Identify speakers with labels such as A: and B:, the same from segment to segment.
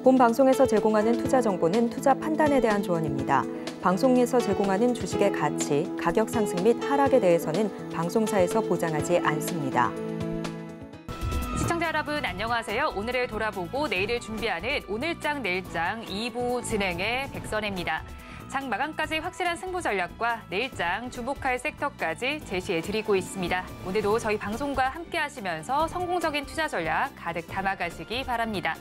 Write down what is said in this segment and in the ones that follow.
A: 본 방송에서 제공하는 투자 정보는 투자 판단에 대한 조언입니다. 방송에서 제공하는 주식의 가치, 가격 상승 및 하락에 대해서는 방송사에서 보장하지 않습니다.
B: 시청자 여러분 안녕하세요. 오늘을 돌아보고 내일을 준비하는 오늘장 내일장 2부 진행의 백선혜입니다. 장 마감까지 확실한 승부 전략과 내일장 주목할 섹터까지 제시해드리고 있습니다. 오늘도 저희 방송과 함께 하시면서 성공적인 투자 전략 가득 담아가시기 바랍니다.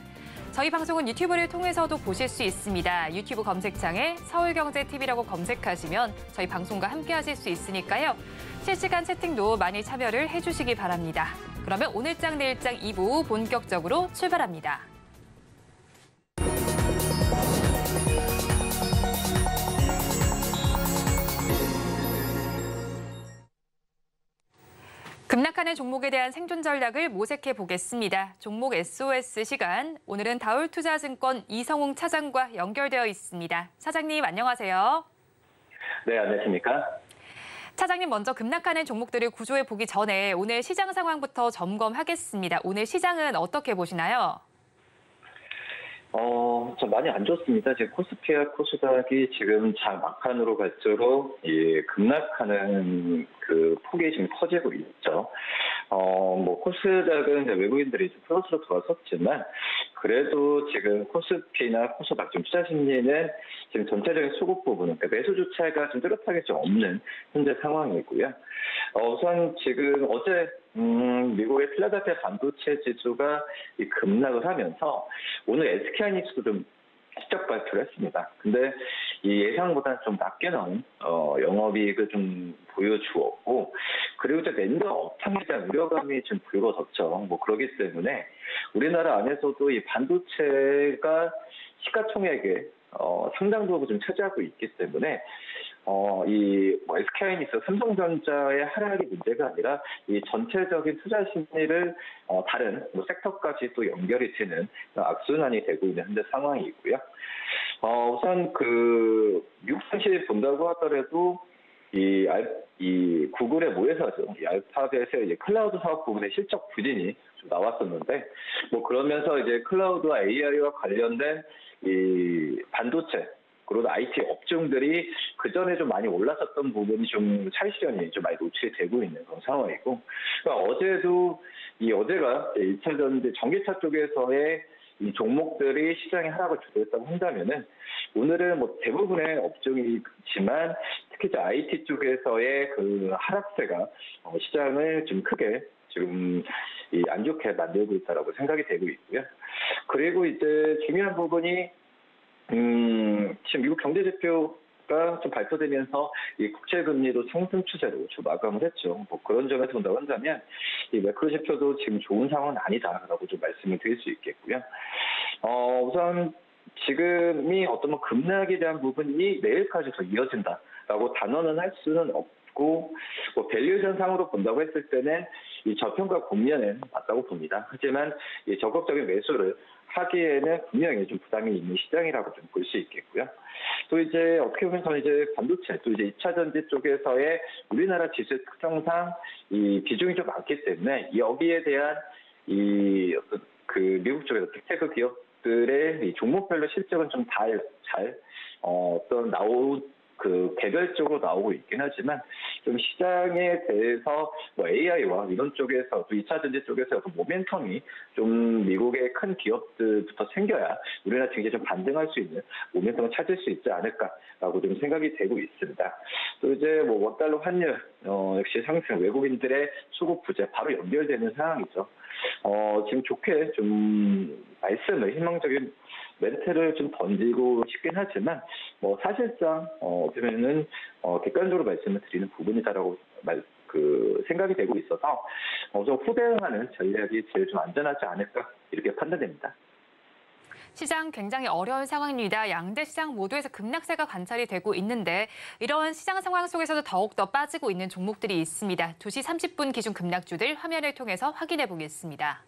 B: 저희 방송은 유튜브를 통해서도 보실 수 있습니다. 유튜브 검색창에 서울경제TV라고 검색하시면 저희 방송과 함께 하실 수 있으니까요. 실시간 채팅도 많이 참여를 해주시기 바랍니다. 그러면 오늘장 내일장 2부 본격적으로 출발합니다. 급락하는 종목에 대한 생존 전략을 모색해 보겠습니다. 종목 SOS 시간. 오늘은 다올투자증권 이성웅 차장과 연결되어 있습니다. 차장님 안녕하세요.
C: 네, 안녕하십니까?
B: 차장님 먼저 급락하는 종목들을 구조해 보기 전에 오늘 시장 상황부터 점검하겠습니다. 오늘 시장은 어떻게 보시나요?
C: 좀 많이 안 좋습니다. 지금 코스피와 코스닥이 지금 장 막판으로 갈수록 급락하는 그 폭이 지금 커지고 있죠. 코스닥은 이제 외국인들이 좀 플러스로 돌아섰지만 그래도 지금 코스피나 코스닥 좀 투자 심리는 지금 전체적인 수급 부분은 그러니까 매수 주체가 좀 뚜렷하게 좀 없는 현재 상황이고요. 우선 지금 어제 미국의 필라델피아 반도체 지수가 급락을 하면서 오늘 SK하이닉스도 좀 실적 발표를 했습니다. 근데 이 예상보다는 좀 낮게 나온 영업이익을 좀 보여주었고, 그리고 이제 낸드 업황에 대한 우려감이 좀 불거졌죠. 그러기 때문에 우리나라 안에서도 이 반도체가 시가총액의 상당 부분 좀 차지하고 있기 때문에 SK하이닉스, 삼성전자의 하락이 문제가 아니라 이 전체적인 투자 심리를 다른 섹터까지 또 연결이 되는 악순환이 되고 있는 현재 상황이고요. 우선 미국 증시 본다고 하더라도 이 구글의 모회사죠. 이 알파벳의 이제 클라우드 사업 부분의 실적 부진이 좀 나왔었는데, 그러면서 이제 클라우드와 AI와 관련된 이 반도체 그리고 IT 업종들이 그 전에 좀 많이 올랐었던 부분이 좀 차익 실현이 좀 많이 노출이 되고 있는 그런 상황이고, 그러니까 어제가 2차 전지 전기차 쪽에서의 이 종목들이 시장의 하락을 주도했다고 한다면은 오늘은 대부분의 업종이지만 특히 이제 IT 쪽에서의 그 하락세가 시장을 좀 크게 지금 안 좋게 만들고 있다라고 생각이 되고 있고요. 그리고 이제 중요한 부분이 지금 미국 경제 지표가 좀 발표되면서 이 국채 금리도 상승 추세로 좀 마감을 했죠. 그런 점에서 본다고 한다면 이 매크로 지표도 지금 좋은 상황은 아니다라고 좀 말씀을 드릴 수 있겠고요. 우선 지금이 어떤 급락에 대한 부분이 내일까지 더 이어진다라고 단언은 할 수는 없고, 밸류에이션 상으로 본다고 했을 때는 이 저평가 국면은 맞다고 봅니다. 하지만 이 적극적인 매수를 하기에는 분명히 좀 부담이 있는 시장이라고 좀 볼 수 있겠고요. 또 이제 어떻게 보면 저는 이제 반도체, 또 이제 2차 전지 쪽에서의 우리나라 지수 특성상 이 비중이 좀 많기 때문에 여기에 대한 미국 쪽에서 빅테크 기업들의 이 종목별로 실적은 좀 개별적으로 나오고 있긴 하지만 좀 시장에 대해서 AI와 이런 쪽에서 또 2차 전지 쪽에서 모멘텀이 좀 미국의 큰 기업들부터 생겨야 우리나라 증시에 좀 반등할 수 있는 모멘텀을 찾을 수 있지 않을까라고 좀 생각이 되고 있습니다. 또 이제 원달러 환율 역시 상승, 외국인들의 수급 부재 바로 연결되는 상황이죠. 지금 좋게 좀 희망적인 멘트를 좀 던지고 싶긴 하지만 사실상 어쩌면은 객관적으로 말씀을 드리는 부분이다라고 생각이 되고 있어서 좀 후대응하는 전략이 제일 좀 안전하지 않을까 이렇게 판단됩니다.
B: 시장 굉장히 어려운 상황입니다. 양대 시장 모두에서 급락세가 관찰이 되고 있는데 이런 시장 상황 속에서도 더욱더 빠지고 있는 종목들이 있습니다. 2시 30분 기준 급락주들 화면을 통해서 확인해 보겠습니다.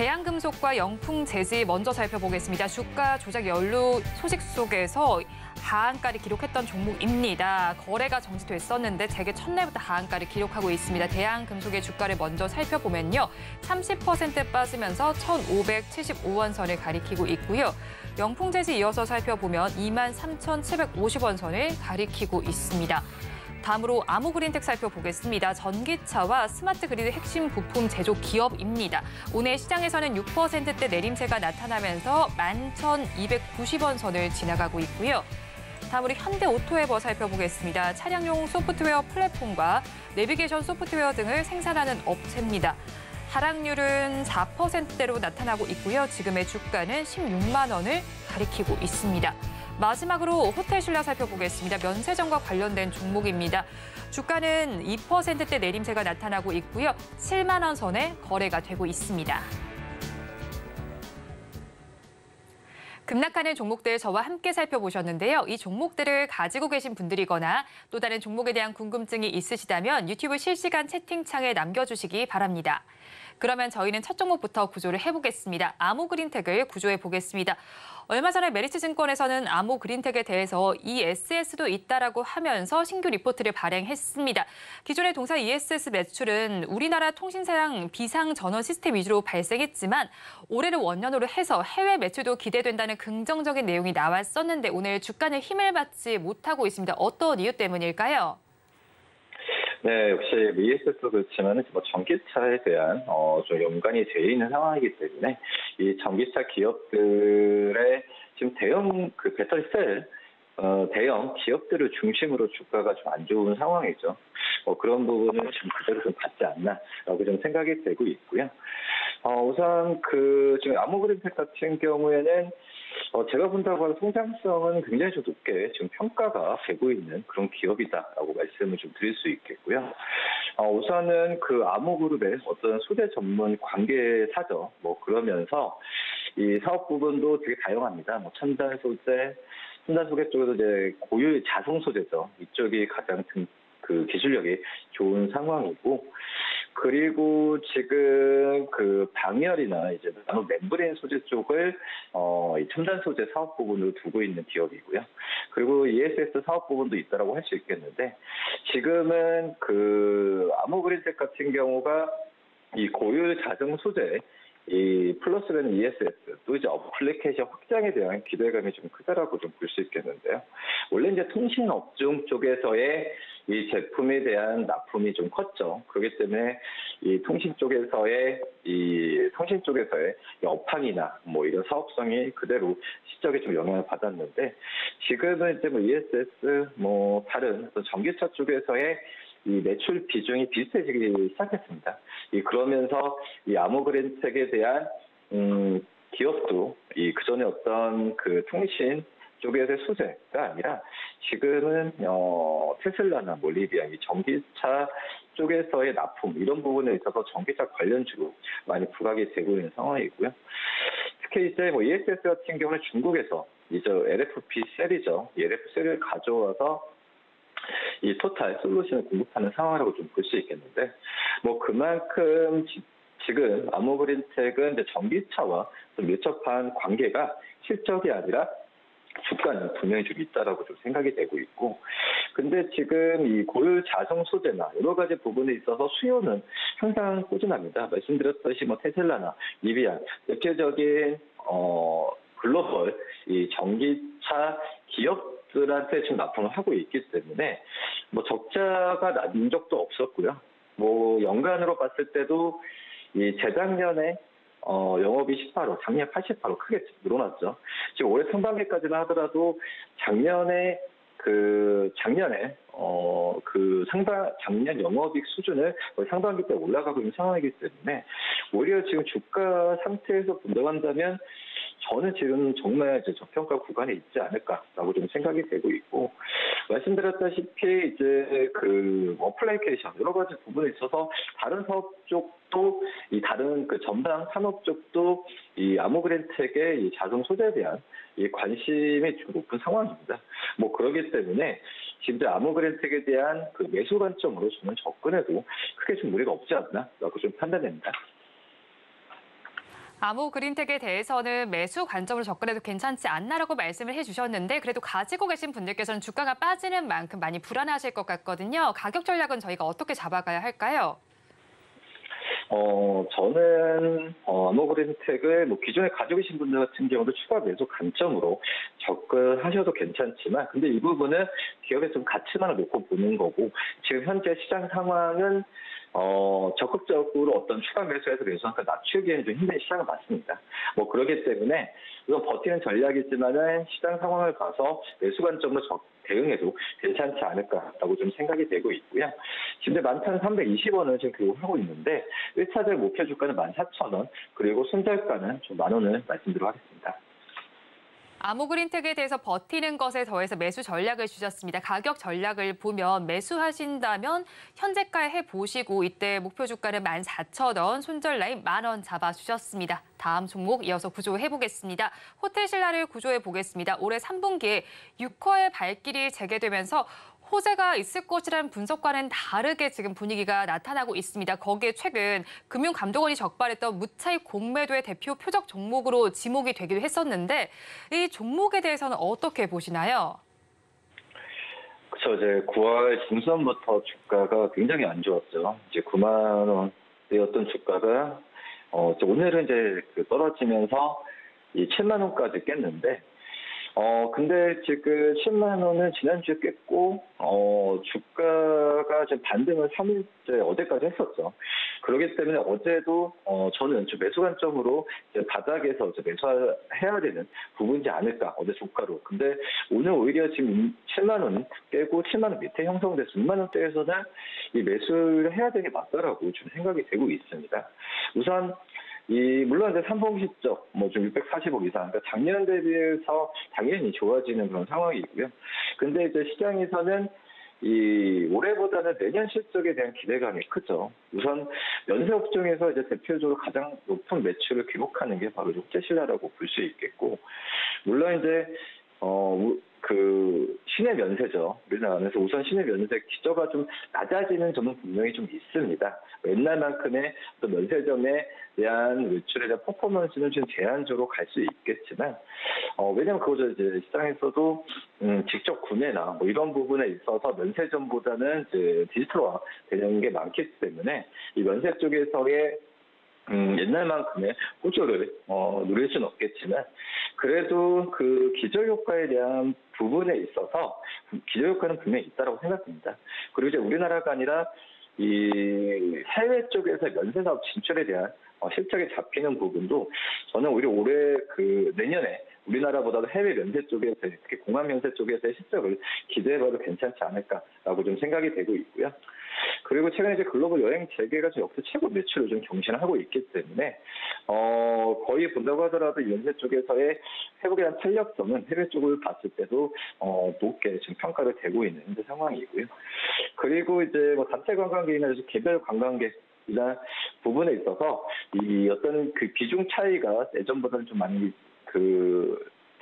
B: 대한금속과 영풍재지 먼저 살펴보겠습니다. 주가 조작 연루 소식 속에서 하한가를 기록했던 종목입니다. 거래가 정지됐었는데 재개 첫날부터 하한가를 기록하고 있습니다. 대한금속의 주가를 먼저 살펴보면요. 30% 빠지면서 1,575원 선을 가리키고 있고요. 영풍재지 이어서 살펴보면 23,750원 선을 가리키고 있습니다. 다음으로 아모그린텍 살펴보겠습니다. 전기차와 스마트 그리드 핵심 부품 제조 기업입니다. 오늘 시장에서는 6%대 내림세가 나타나면서 11,290원 선을 지나가고 있고요. 다음으로 현대오토웨버 살펴보겠습니다. 차량용 소프트웨어 플랫폼과 내비게이션 소프트웨어 등을 생산하는 업체입니다. 하락률은 4%대로 나타나고 있고요. 지금의 주가는 16만 원을 가리키고 있습니다. 마지막으로 호텔신라 살펴보겠습니다. 면세점과 관련된 종목입니다. 주가는 2%대 내림세가 나타나고 있고요. 7만 원 선에 거래가 되고 있습니다. 급락하는 종목들 저와 함께 살펴보셨는데요. 이 종목들을 가지고 계신 분들이거나 또 다른 종목에 대한 궁금증이 있으시다면 유튜브 실시간 채팅창에 남겨주시기 바랍니다. 그러면 저희는 첫 종목부터 구조를 해보겠습니다. 아모그린텍을 구조해 보겠습니다. 얼마 전에 메리츠증권에서는 아모그린텍에 대해서 ESS도 있다라고 하면서 신규 리포트를 발행했습니다. 기존의 동사 ESS 매출은 우리나라 통신사양 비상 전원 시스템 위주로 발생했지만 올해를 원년으로 해서 해외 매출도 기대된다는 긍정적인 내용이 나왔었는데 오늘 주가는 힘을 받지 못하고 있습니다. 어떤 이유 때문일까요?
C: 네, 역시 ESS도 그렇지만 전기차에 대한 좀 연관이 되어 있는 상황이기 때문에 이 전기차 기업들의 지금 대형 배터리셀 대형 기업들을 중심으로 주가가 좀 안 좋은 상황이죠. 그런 부분을 지금 그대로 좀 받지 않나라고 좀 생각이 되고 있고요. 우선 지금 아모그린텍 같은 경우에는 제가 본다고 하는 성장성은 굉장히 좀 높게 지금 평가가 되고 있는 그런 기업이다라고 말씀을 좀 드릴 수 있겠고요. 우선은 아모그룹의 어떤 소재 전문 관계사죠. 그러면서 이 사업 부분도 되게 다양합니다. 첨단 소재 쪽에도 이제 고유 자성 소재죠. 이쪽이 가장 기술력이 좋은 상황이고, 그리고 지금 방열이나 이제 나노 멤브레인 소재 쪽을 이 첨단 소재 사업 부분으로 두고 있는 기업이고요. 그리고 ESS 사업 부분도 있다라고 할 수 있겠는데, 지금은 아모그린텍 같은 경우가 이 고유 자성 소재 이 플러스는 ESS 또 이제 어플리케이션 확장에 대한 기대감이 좀 크다라고 좀 볼 수 있겠는데요. 원래 이제 통신 업종 쪽에서의 이 제품에 대한 납품이 좀 컸죠. 그렇기 때문에 이 통신 쪽에서의 업황이나 이런 사업성이 그대로 실적에 좀 영향을 받았는데, 지금은 이제 ESS 다른 어떤 전기차 쪽에서의 이 매출 비중이 비슷해지기 시작했습니다. 그러면서 이 아모그린텍에 대한 기업도 그전에 어떤 통신 쪽에서의 소재가 아니라 지금은 테슬라나 리비안 이 전기차 쪽에서의 납품 이런 부분에 있어서 전기차 관련주로 많이 부각이 되고 있는 상황이고요. 특히 이제 ESS 같은 경우는 중국에서 이제 LFP 셀이죠. 이 LFP 셀을 가져와서 이 토탈 솔루션을 공급하는 상황이라고 좀 볼 수 있겠는데, 그만큼 지금 아모그린텍은 이제 전기차와 좀 밀접한 관계가 실적이 아니라 주가는 분명히 좀 있다라고 좀 생각이 되고 있고, 근데 지금 이 고유 자성 소재나 여러 가지 부분에 있어서 수요는 항상 꾸준합니다. 말씀드렸듯이 테슬라나 리비안 대표적인 글로벌 이 전기차 기업들한테 지금 납품을 하고 있기 때문에 적자가 난 적도 없었고요. 연간으로 봤을 때도 이 재작년에 영업이 18호, 작년 88호 크게 늘어났죠. 지금 올해 상반기까지는 하더라도 작년 영업이익 수준을 상반기 때 올라가고 있는 상황이기 때문에 오히려 지금 주가 상태에서 본다면 저는 지금 정말 이제 저평가 구간에 있지 않을까라고 좀 생각이 되고 있고, 말씀드렸다시피 이제 어플리케이션 여러 가지 부분에 있어서 다른 사업 쪽도 이 다른 전방 산업 쪽도 이 아모그린텍의 이 자동 소재에 대한 이 관심이 좀 높은 상황입니다. 그러기 때문에 지금 아모그린텍에 대한 매수 관점으로 저는 접근해도 크게 좀 무리가 없지 않나라고 좀 판단됩니다.
B: 아모그린텍에 대해서는 매수 관점으로 접근해도 괜찮지 않나라고 말씀을 해주셨는데 그래도 가지고 계신 분들께서는 주가가 빠지는 만큼 많이 불안해하실 것 같거든요. 가격 전략은 저희가 어떻게 잡아가야 할까요?
C: 저는 아모그린텍을 기존에 가지고 계신 분들 같은 경우도 추가 매수 관점으로 접근하셔도 괜찮지만, 근데 이 부분은 기업의 좀 가치만을 놓고 보는 거고, 지금 현재 시장 상황은 적극적으로 어떤 추가 매수에서 매수한가 낮추기에는 좀 힘든 시장은 맞습니다. 그렇기 때문에 이건 버티는 전략이지만은 시장 상황을 봐서 매수 관점으로 대응해도 괜찮지 않을까라고 좀 생각이 되고 있고요. 지금 11,320원을 지금 교육하고 있는데 1차적 목표 주가는 14,000원, 그리고 손절가는 좀 10,000원을 말씀드리도록 하겠습니다.
B: 아모그린텍에 대해서 버티는 것에 더해서 매수 전략을 주셨습니다. 가격 전략을 보면 매수하신다면 현재가에 해보시고 이때 목표 주가는 14,000원, 손절 라인 10,000원 잡아주셨습니다. 다음 종목 이어서 구조해보겠습니다. 호텔신라를 구조해보겠습니다. 올해 3분기에 6호의 발길이 재개되면서 호재가 있을 것이라는 분석과는 다르게 지금 분위기가 나타나고 있습니다. 거기에 최근 금융감독원이 적발했던 무차익 공매도의 대표 표적 종목으로 지목이 되기도 했었는데 이 종목에 대해서는 어떻게 보시나요?
C: 그렇죠. 이제 9월 중순부터 주가가 굉장히 안 좋았죠. 이제 9만 원대였던 주가가 오늘은 이제 떨어지면서 이 7만 원까지 깼는데. 근데 지금 10만 원은 지난주에 깼고, 주가가 지금 반등을 3일째 어제까지 했었죠. 그렇기 때문에 어제도, 저는 좀 매수 관점으로 이제 바닥에서 이제 매수해야 되는 부분이지 않을까, 어제 주가로. 근데 오늘 오히려 지금 7만 원 깨고 7만 원 밑에 형성돼서 6만 원대에서는 이 매수를 해야 되는 게 맞다라고 좀 생각이 되고 있습니다. 우선, 물론 이제 3분기 실적, 좀 640억 이상, 그러니까 작년 대비해서 당연히 좋아지는 그런 상황이고요. 근데 이제 시장에서는 올해보다는 내년 실적에 대한 기대감이 크죠. 우선 면세 업종에서 이제 대표적으로 가장 높은 매출을 기록하는 게 바로 호텔신라라고 볼 수 있겠고, 물론 이제 시내 면세죠. 우리나라 안에서 우선 시내 면세 기저가 좀 낮아지는 점은 분명히 좀 있습니다. 옛날만큼의 또 면세점에 대한 매출에 대한 퍼포먼스는 좀 제한적으로 갈 수 있겠지만, 왜냐면 그거죠. 이제 시장에서도 직접 구매나 이런 부분에 있어서 면세점보다는 이제 디지털화 되는 게 많기 때문에 이 면세 쪽에서의 옛날만큼의 호조를 누릴 수는 없겠지만, 그래도 그 기저효과에 대한 부분에 있어서 기저효과는 분명히 있다고 생각합니다. 그리고 이제 우리나라가 아니라 이 해외 쪽에서 면세사업 진출에 대한 실적이 잡히는 부분도 저는 오히려 올해 내년에 우리나라보다도 해외 면세 쪽에서, 특히 공항 면세 쪽에서의 실적을 기대해봐도 괜찮지 않을까라고 좀 생각이 되고 있고요. 그리고 최근에 이제 글로벌 여행 재개가 역대 최고 매출을 좀 경신하고 있기 때문에 거의 본다고 하더라도 면세 쪽에서의 회복에 대한 탄력성은 해외 쪽을 봤을 때도 높게 지금 평가를 되고 있는 현재 상황이고요. 그리고 이제 단체 관광객이나 개별 관광객이나 부분에 있어서 이 어떤 그 비중 차이가 예전보다는 좀 많이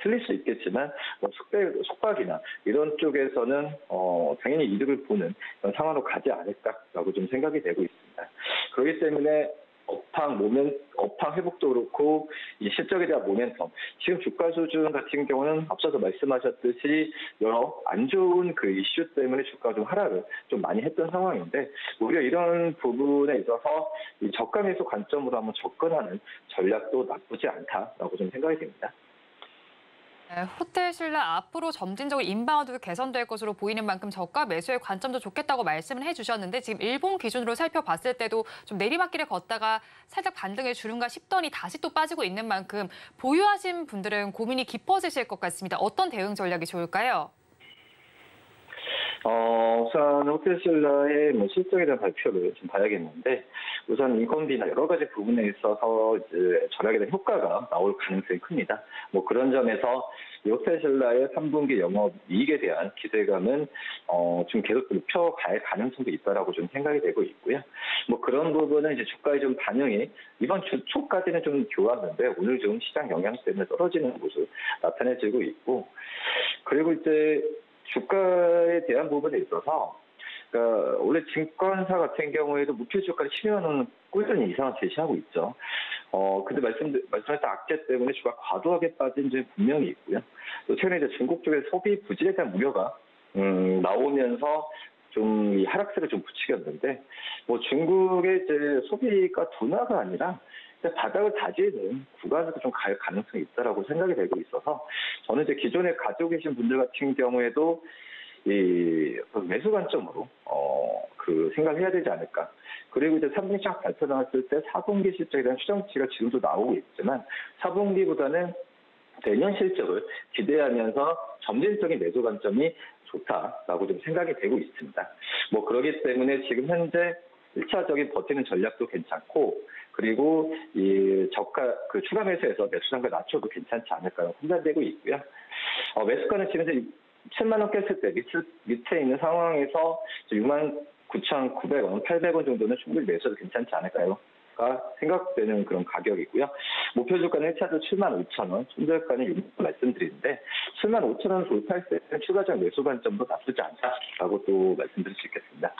C: 틀릴 수 있겠지만 숙박이나 이런 쪽에서는 당연히 이득을 보는 그런 상황으로 가지 않을까라고 좀 생각이 되고 있습니다. 그렇기 때문에 업황 회복도 그렇고 이 실적에 대한 모멘텀, 지금 주가 수준 같은 경우는 앞서서 말씀하셨듯이 여러 안 좋은 이슈 때문에 주가 좀 하락을 좀 많이 했던 상황인데, 오히려 이런 부분에 있어서 이 저가 매수 관점으로 한번 접근하는 전략도 나쁘지 않다라고 좀 생각이 됩니다.
B: 네, 호텔신라 앞으로 점진적으로 인바운드 개선될 것으로 보이는 만큼 저가 매수의 관점도 좋겠다고 말씀을 해주셨는데 지금 일본 기준으로 살펴봤을 때도 좀 내리막길을 걷다가 살짝 반등을 주는가 싶더니 다시 또 빠지고 있는 만큼 보유하신 분들은 고민이 깊어지실 것 같습니다. 어떤 대응 전략이 좋을까요?
C: 우선 호텔신라의 실적에 대한 발표를 좀 봐야겠는데, 우선 인건비나 여러 가지 부분에 있어서 이제 전략에 대한 효과가 나올 가능성이 큽니다. 그런 점에서 이 호텔신라의 3분기 영업이익에 대한 기대감은 좀 계속 높여갈 가능성도 있다라고 좀 생각이 되고 있고요. 그런 부분은 이제 주가의 좀 반영이 이번 주 초까지는 좀 좋았는데 오늘 좀 시장 영향 때문에 떨어지는 모습 나타내지고 있고, 그리고 이제 주가에 대한 부분에 있어서, 원래 증권사 같은 경우에도 목표 주가를 12만 원 꾸준히 이상을 제시하고 있죠. 근데 말씀하신 악재 때문에 주가 과도하게 빠진 점이 분명히 있고요. 또 최근에 이제 중국 쪽의 소비 부진에 대한 우려가 나오면서 좀 이 하락세를 좀 부추겼는데, 뭐 중국의 이제 소비가 둔화가 아니라 바닥을 다지는 구간으로 좀 갈 가능성이 있다라고 생각이 되고 있어서, 저는 이제 기존에 가지고 계신 분들 같은 경우에도 이 매수 관점으로 그 생각해야 되지 않을까. 그리고 이제 3분기 시작 발표 나왔을 때 4분기 실적에 대한 추정치가 지금도 나오고 있지만 4분기보다는 내년 실적을 기대하면서 점진적인 매수 관점이 좋다라고 좀 생각이 되고 있습니다. 뭐 그렇기 때문에 지금 현재 1차적인 버티는 전략도 괜찮고, 그리고 이 저가 그 추가 매수에서 매수 단가 낮춰도 괜찮지 않을까라고 판단되고 있고요. 매수가는 지금 이제 7만 원 깼을 때 밑에 있는 상황에서 69,900원, 800원 정도는 충분히 매수해도 괜찮지 않을까요? 생각되는 그런 가격이고요. 목표 주가는 1차도 75,000원, 손절가는 6만 말씀드리는데 75,000원 돌파했을 때는 추가적 매수 관점도 나쁘지 않다라고 또 말씀드릴 수 있겠습니다.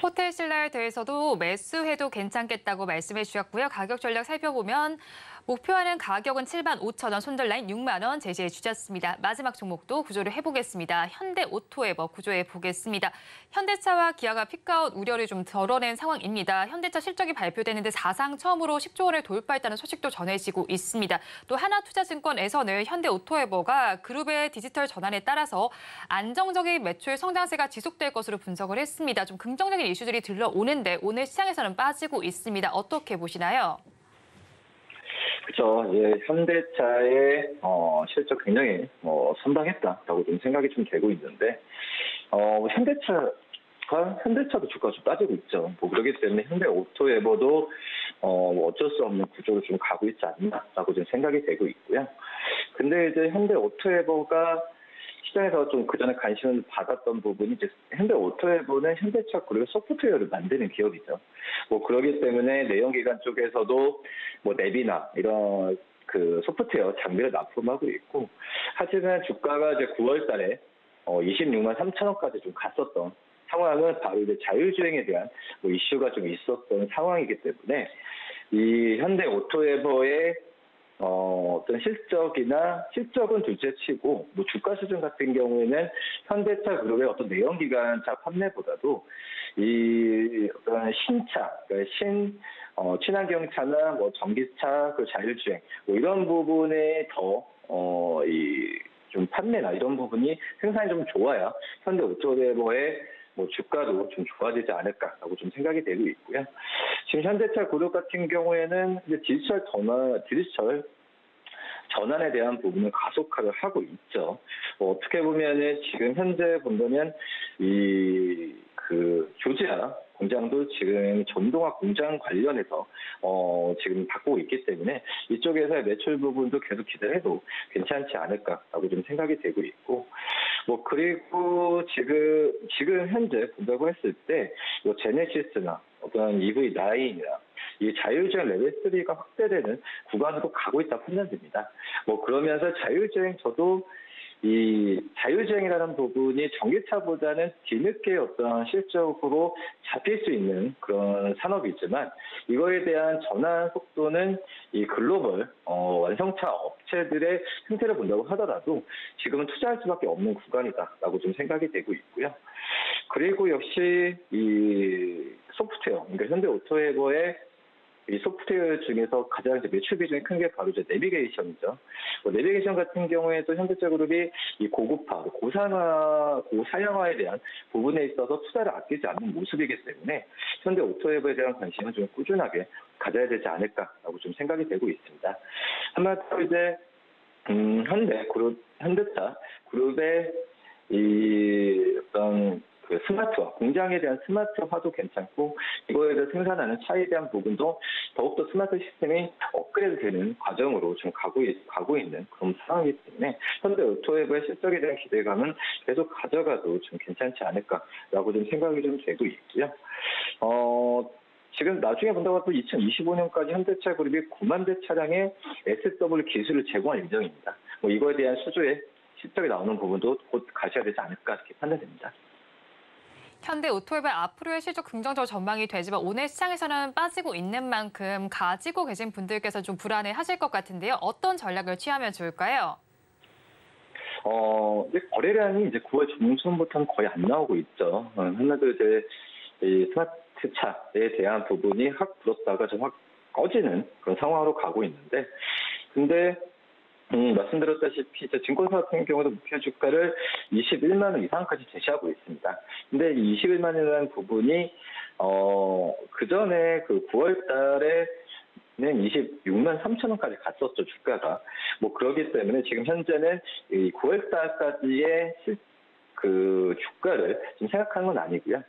B: 호텔 신라에 대해서도 매수해도 괜찮겠다고 말씀해 주셨고요. 가격 전략 살펴보면 목표하는 가격은 75,000원, 손절 라인 6만 원 제시해 주셨습니다. 마지막 종목도 구조를 해보겠습니다. 현대오토에버 구조해 보겠습니다. 현대차와 기아가 피크아웃 우려를 좀 덜어낸 상황입니다. 현대차 실적이 발표되는데 사상 처음으로 10조 원을 돌파했다는 소식도 전해지고 있습니다. 또 하나투자증권에서는 현대오토에버가 그룹의 디지털 전환에 따라서 안정적인 매출 성장세가 지속될 것으로 분석을 했습니다. 좀 긍정적인 이슈들이 들러오는데 오늘 시장에서는 빠지고 있습니다. 어떻게 보시나요?
C: 그렇죠. 예, 현대차의 실적 굉장히 선방했다라고 좀 생각이 좀 되고 있는데, 현대차도 주가가 좀 빠지고 있죠. 뭐 그렇기 때문에 현대오토에버도 어쩔 수 없는 구조로 좀 가고 있지 않나라고 좀 생각이 되고 있고요. 근데 이제 현대오토에버가 시장에서 좀 그전에 관심을 받았던 부분이 이제 현대오토에버는 현대차 그룹의 소프트웨어를 만드는 기업이죠. 뭐 그러기 때문에 내연기관 쪽에서도 뭐 랩이나 이런 그 소프트웨어 장비를 납품하고 있고, 하지만 주가가 이제 9월 달에 26만 3천원까지 좀 갔었던 상황은 바로 이제 자율주행에 대한 뭐 이슈가 좀 있었던 상황이기 때문에 이 현대오토에버의 어떤 실적은 둘째치고, 뭐 주가 수준 같은 경우에는 현대차 그룹의 어떤 내연기관차 판매보다도 이 어떤 신차, 그러니까 친환경차나 뭐 전기차, 그 자율주행 뭐 이런 부분에 더 좀 판매나 이런 부분이 생산이 좀 좋아야 현대오토에버의 뭐 주가도 좀 좋아지지 않을까라고 좀 생각이 되고 있고요. 지금 현대차 그룹 같은 경우에는 이제 디지털 전환에 대한 부분을 가속화를 하고 있죠. 어떻게 보면은 지금 현재 본다면 그 조지아 공장도 지금 전동화 공장 관련해서 지금 바꾸고 있기 때문에 이쪽에서의 매출 부분도 계속 기대해도 괜찮지 않을까라고 좀 생각이 되고 있고, 뭐 그리고 지금 현재 본다고 했을 때 뭐 제네시스나 어떤 EV9이나 이 자율주행 레벨 3가 확대되는 구간으로 가고 있다 판단됩니다. 뭐 그러면서 저도 이 자율주행이라는 부분이 전기차보다는 뒤늦게 어떤 실적으로 잡힐 수 있는 그런 산업이지만, 이거에 대한 전환 속도는 이 글로벌 완성차 업체들의 형태를 본다고 하더라도 지금은 투자할 수밖에 없는 구간이다라고 좀 생각이 되고 있고요. 그리고 역시 이 소프트웨어, 그러니까 현대오토에버의 이 소프트웨어 중에서 가장 이제 매출 비중이 큰 게 바로 이제 내비게이션이죠. 내비게이션 같은 경우에도 현대차 그룹이 이 고급화, 고사양화에 대한 부분에 있어서 투자를 아끼지 않는 모습이기 때문에 현대오토에버에 대한 관심은 좀 꾸준하게 가져야 되지 않을까라고 좀 생각이 되고 있습니다. 한마디로 이제 현대차 그룹의 이 어떤 그 스마트화, 공장에 대한 스마트화도 괜찮고, 이거에 대해 생산하는 차에 대한 부분도 더욱더 스마트 시스템이 업그레이드 되는 과정으로 좀 가고 있는 그런 상황이기 때문에 현대오토에버의 실적에 대한 기대감은 계속 가져가도 좀 괜찮지 않을까라고 좀 생각이 좀 되고 있고요. 지금 나중에 본다고 해도 2025년까지 현대차 그룹이 9만 대 차량의 SW 기술을 제공할 예정입니다. 뭐 이거에 대한 수주의 실적이 나오는 부분도 곧 가셔야 되지 않을까 이렇게 판단됩니다.
B: 현대 오토앱의 앞으로의 실적 긍정적 전망이 되지만 오늘 시장에서는 빠지고 있는 만큼 가지고 계신 분들께서 좀 불안해하실 것 같은데요. 어떤 전략을 취하면 좋을까요?
C: 이제 거래량이 이제 9월 중순부터는 거의 안 나오고 있죠. 하나도 이제 이 스마트 차에 대한 부분이 확 불었다가 좀 확 꺼지는 그런 상황으로 가고 있는데, 근데 말씀드렸다시피 이제 증권사 같은 경우도 목표 주가를 21만 원 이상까지 제시하고 있습니다. 근데 이 21만 원이라는 부분이 그 전에 그 9월 달에 는 26만 3천 원까지 갔었죠, 주가가. 뭐 그러기 때문에 지금 현재는 이 9월 달까지의 그 주가를 지금 생각하는 건 아니고요.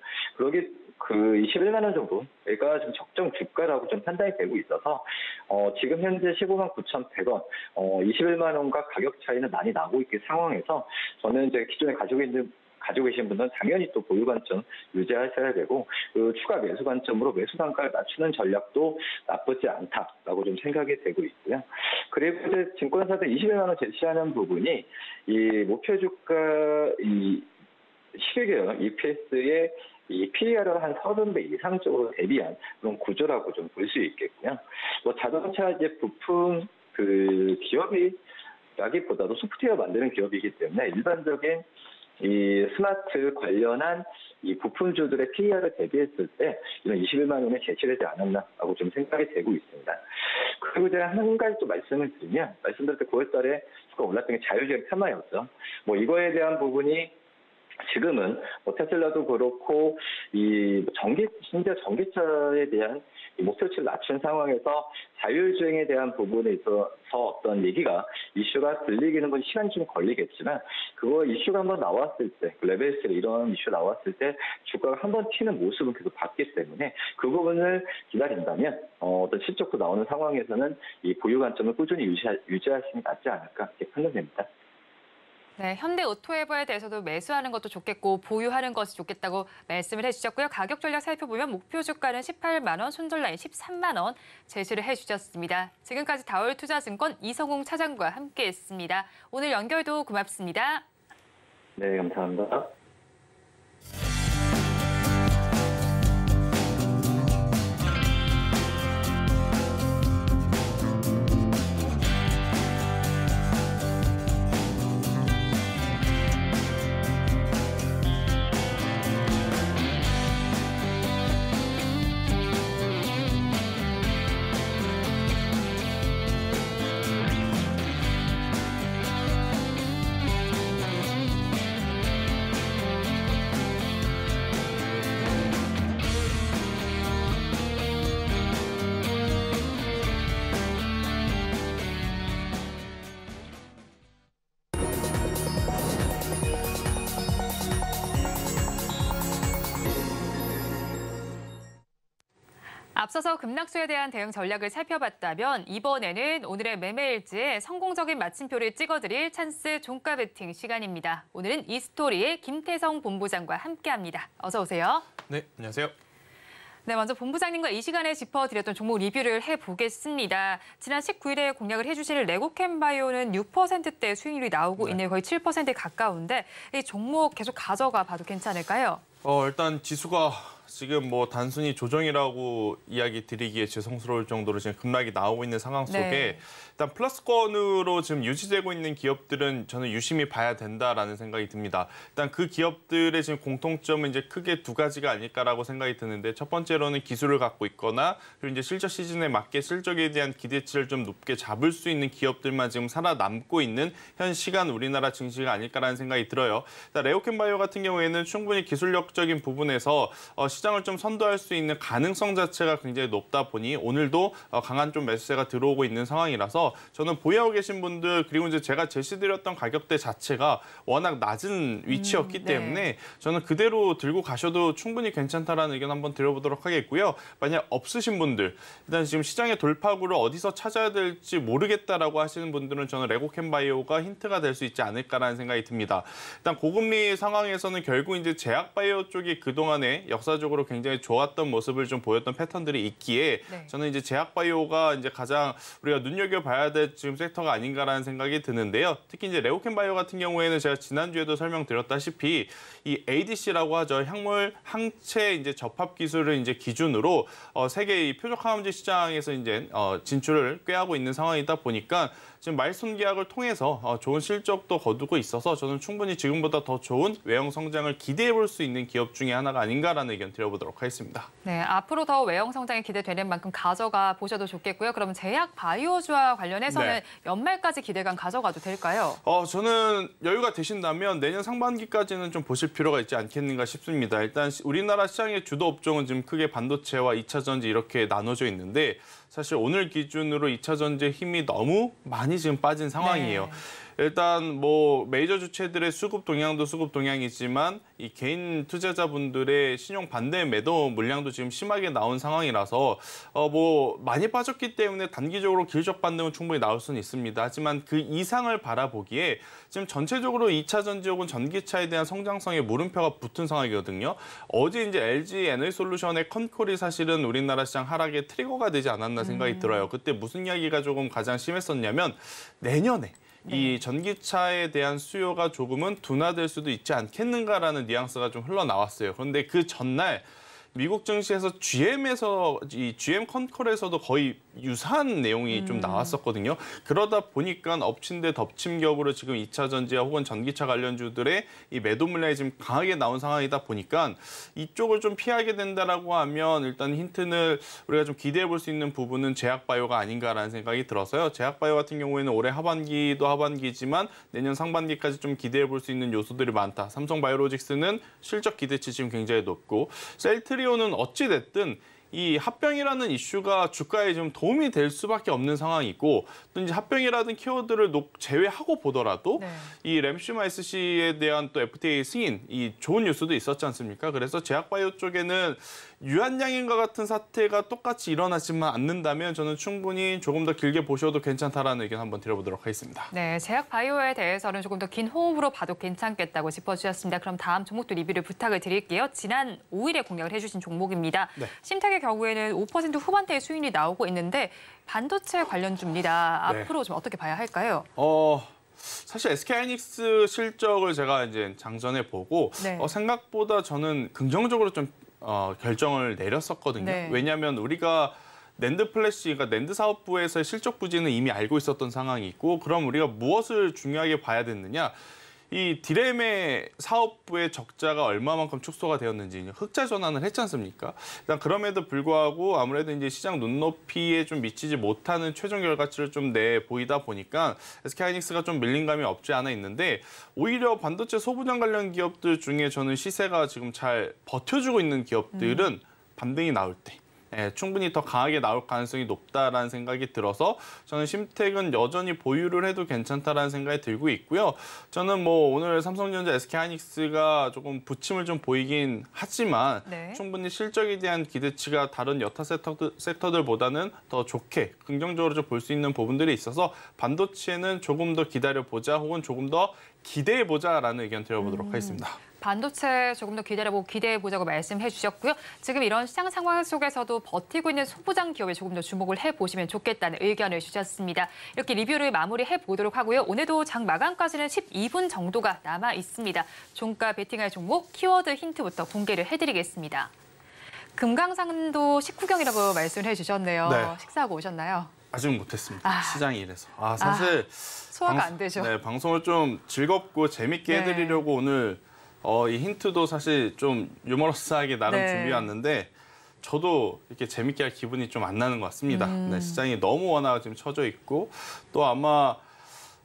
C: 그 21만 원 정도가 좀 적정 주가라고 좀 판단이 되고 있어서 지금 현재 15만 9,100원, 21만 원과 가격 차이는 많이 나고 있는 상황에서 저는 이제 기존에 가지고 계신 분들은 당연히 또 보유 관점 유지하셔야 되고, 그 추가 매수 관점으로 매수 단가를 낮추는 전략도 나쁘지 않다라고 좀 생각이 되고 있고요. 그리고 이제 증권사들 21만 원 제시하는 부분이 이 목표 주가 이 12개월 EPS의 이 PER을 한 30배 이상 쪽으로 대비한 그런 구조라고 좀 볼 수 있겠고요. 뭐 자동차 이제 부품 그 기업이라기보다도 소프트웨어 만드는 기업이기 때문에 일반적인 이 스마트 관련한 이 부품주들의 PER을 대비했을 때 이런 21만 원에 제시되지 않았나라고 좀 생각이 되고 있습니다. 그리고 제가 한 가지 또 말씀을 드리면, 말씀드릴 때 9월 달에 주가 올랐던 게 자율주행 테마였죠. 뭐 이거에 대한 부분이 지금은 뭐 테슬라도 그렇고 이 심지어 전기차에 대한 이 목표치를 낮춘 상황에서 자율주행에 대한 부분에 있어서 어떤 얘기가 이슈가 들리기는 건 시간이 좀 걸리겠지만, 그거 이슈가 한번 나왔을 때, 레벨 3 이런 이슈 나왔을 때 주가가 한번 튀는 모습은 계속 봤기 때문에 그 부분을 기다린다면 어떤 실적도 나오는 상황에서는 이 보유 관점을 꾸준히 유지하시는 게 낫지 않을까 이렇게 판단됩니다.
B: 네, 현대 오토에버에 대해서도 매수하는 것도 좋겠고 보유하는 것이 좋겠다고 말씀을 해주셨고요. 가격 전략 살펴보면 목표 주가는 18만 원, 손절 라인 13만 원 제시를 해주셨습니다. 지금까지 다올투자증권 이성웅 차장과 함께했습니다. 오늘 연결도 고맙습니다.
C: 네, 감사합니다.
B: 앞서서 급락수에 대한 대응 전략을 살펴봤다면 이번에는 오늘의 매매일지에 성공적인 마침표를 찍어드릴 찬스 종가 베팅 시간입니다. 오늘은 이스토리의 김태성 본부장과 함께합니다. 어서 오세요.
D: 네, 안녕하세요.
B: 네, 먼저 본부장님과 이 시간에 짚어드렸던 종목 리뷰를 해보겠습니다. 지난 19일에 공략을 해주실 레고캠바이오는 6%대 수익률이 나오고 있네요. 거의 7%에 가까운데 이 종목 계속 가져가 봐도 괜찮을까요?
D: 일단 지수가 지금 뭐 단순히 조정이라고 이야기 드리기에 죄송스러울 정도로 지금 급락이 나오고 있는 상황 속에
B: 네.
D: 일단 플러스권으로 지금 유지되고 있는 기업들은 저는 유심히 봐야 된다라는 생각이 듭니다. 일단 그 기업들의 지금 공통점은 이제 크게 두 가지가 아닐까라고 생각이 드는데, 첫 번째로는 기술을 갖고 있거나 그리고 이제 실적 시즌에 맞게 실적에 대한 기대치를 좀 높게 잡을 수 있는 기업들만 지금 살아남고 있는 현 시간 우리나라 증시가 아닐까라는 생각이 들어요. 레오캠바이오 같은 경우에는 충분히 기술력적인 부분에서 시장을 좀 선도할 수 있는 가능성 자체가 굉장히 높다 보니 오늘도 강한 좀 매수세가 들어오고 있는 상황이라서 저는 보유하고 계신 분들, 그리고 이제 제가 제시드렸던 가격대 자체가 워낙 낮은 위치였기 때문에 저는 그대로 들고 가셔도 충분히 괜찮다라는 의견 한번 드려보도록 하겠고요. 만약 없으신 분들, 일단 지금 시장의 돌파구를 어디서 찾아야 될지 모르겠다라고 하시는 분들은 저는 레고캠바이오가 힌트가 될 수 있지 않을까라는 생각이 듭니다. 일단 고금리 상황에서는 결국 이제 제약바이오 쪽이 그동안에 역사적으로 결과적으로 굉장히 좋았던 모습을 좀 보였던 패턴들이 있기에
B: 네.
D: 저는 이제 제약바이오가 이제 가장 우리가 눈여겨봐야 될 지금 섹터가 아닌가라는 생각이 드는데요. 특히 이제 레오켄바이오 같은 경우에는 제가 지난주에도 설명드렸다시피 이 ADC라고 하죠. 약물 항체 이제 접합 기술을 이제 기준으로 세계 이 표적 항암제 시장에서 이제 진출을 꾀하고 있는 상황이다 보니까 지금 말손 계약을 통해서 좋은 실적도 거두고 있어서 저는 충분히 지금보다 더 좋은 외형 성장을 기대해 볼 수 있는 기업 중에 하나가 아닌가라는 의견 드려보도록 하겠습니다.
B: 네, 앞으로 더 외형 성장이 기대되는 만큼 가져가 보셔도 좋겠고요. 그럼 제약 바이오주와 관련해서는
D: 네.
B: 연말까지 기대감 가져가도 될까요?
D: 저는 여유가 되신다면 내년 상반기까지는 좀 보실 필요가 있지 않겠는가 싶습니다. 일단 우리나라 시장의 주도 업종은 지금 크게 반도체와 2차 전지 이렇게 나눠져 있는데 사실 오늘 기준으로 2차 전지의 힘이 너무 많이 지금 빠진 상황이에요.
B: 네.
D: 일단 뭐 메이저 주체들의 수급 동향도 수급 동향이지만 이 개인 투자자분들의 신용 반대 매도 물량도 지금 심하게 나온 상황이라서 뭐 많이 빠졌기 때문에 단기적으로 기술적 반등은 충분히 나올 수는 있습니다. 하지만 그 이상을 바라보기에 지금 전체적으로 2차 전지 혹은 전기차에 대한 성장성에 물음표가 붙은 상황이거든요. 어제 이제 LG 에너지솔루션의 컨콜이 사실은 우리나라 시장 하락의 트리거가 되지 않았나 생각이 들어요. 그때 무슨 이야기가 조금 가장 심했었냐면 내년에 이 전기차에 대한 수요가 조금은 둔화될 수도 있지 않겠는가라는 뉘앙스가 좀 흘러나왔어요. 그런데 그 전날 미국 증시에서 이 GM 컨콜에서도 거의 유사한 내용이 좀 나왔었거든요. 그러다 보니까 엎친 데 덮친 격으로 지금 2차 전지와 혹은 전기차 관련주들의 이 매도 물량이 지금 강하게 나온 상황이다 보니까 이쪽을 좀 피하게 된다라고 하면 일단 힌트는 우리가 좀 기대해 볼 수 있는 부분은 제약바이오가 아닌가라는 생각이 들어서요. 제약바이오 같은 경우에는 올해 하반기도 하반기지만 내년 상반기까지 좀 기대해 볼 수 있는 요소들이 많다. 삼성바이오로직스는 실적 기대치 지금 굉장히 높고 셀트리온은 어찌 됐든 이 합병이라는 이슈가 주가에 좀 도움이 될 수밖에 없는 상황이고 또 이제 합병이라든 키워드를 제외하고 보더라도
B: 네.
D: 이 램시마이스시에 대한 또 FTA 승인 이 좋은 뉴스도 있었지 않습니까? 그래서 제약바이오 쪽에는 유한양인과 같은 사태가 똑같이 일어나지만 않는다면 저는 충분히 조금 더 길게 보셔도 괜찮다라는 의견 한번 드려보도록 하겠습니다.
B: 네, 제약 바이오에 대해서는 조금 더 긴 호흡으로 봐도 괜찮겠다고 짚어주셨습니다. 그럼 다음 종목도 리뷰를 부탁을 드릴게요. 지난 5일에 공략을 해주신 종목입니다. 네. 심텍의 경우에는 5% 후반대의 수익이 나오고 있는데 반도체 관련주입니다.
D: 네.
B: 앞으로 좀 어떻게 봐야 할까요?
D: 사실 SK하이닉스 실적을 제가 이제 장전해 보고
B: 네.
D: 생각보다 저는 긍정적으로 좀 결정을 내렸었거든요.
B: 네.
D: 왜냐하면 우리가 낸드 플래시, 그러니까 낸드 사업부에서의 실적 부진은 이미 알고 있었던 상황이 있고 그럼 우리가 무엇을 중요하게 봐야 됐느냐. 이 디램의 사업부의 적자가 얼마만큼 축소가 되었는지 흑자 전환을 했지 않습니까? 일단 그럼에도 불구하고 아무래도 이제 시장 눈높이에 좀 미치지 못하는 최종 결과치를 좀 내 보이다 보니까 SK하이닉스가 좀 밀린 감이 없지 않아 있는데 오히려 반도체 소부장 관련 기업들 중에 저는 시세가 지금 잘 버텨주고 있는 기업들은 반등이 나올 때 충분히 더 강하게 나올 가능성이 높다라는 생각이 들어서 저는 심텍은 여전히 보유를 해도 괜찮다라는 생각이 들고 있고요. 저는 뭐 오늘 삼성전자, SK하이닉스가 조금 부침을 좀 보이긴 하지만
B: 네.
D: 충분히 실적에 대한 기대치가 다른 여타 섹터들보다는 더 좋게 긍정적으로 좀 볼 수 있는 부분들이 있어서 반도체는 조금 더 기다려보자 혹은 조금 더 기대해보자라는 의견 드려보도록 하겠습니다.
B: 반도체 조금 더 기대해보자고 말씀해 주셨고요. 지금 이런 시장 상황 속에서도 버티고 있는 소부장 기업에 조금 더 주목을 해보시면 좋겠다는 의견을 주셨습니다. 이렇게 리뷰를 마무리해 보도록 하고요. 오늘도 장 마감까지는 12분 정도가 남아 있습니다. 종가 베팅할 종목 키워드 힌트부터 공개를 해드리겠습니다. 금강산도 19경이라고 말씀을 해주셨네요.
D: 네.
B: 식사하고 오셨나요?
D: 아직 못했습니다. 시장이 이래서. 사실
B: 소화가 안 되죠.
D: 네, 방송을 좀 즐겁고 재밌게 해드리려고 오늘 이 힌트도 사실 좀 유머러스하게 나름 준비해 왔는데 저도 이렇게 재밌게 할 기분이 좀 안 나는 것 같습니다. 네, 시장이 너무 워낙 지금 처져 있고 또 아마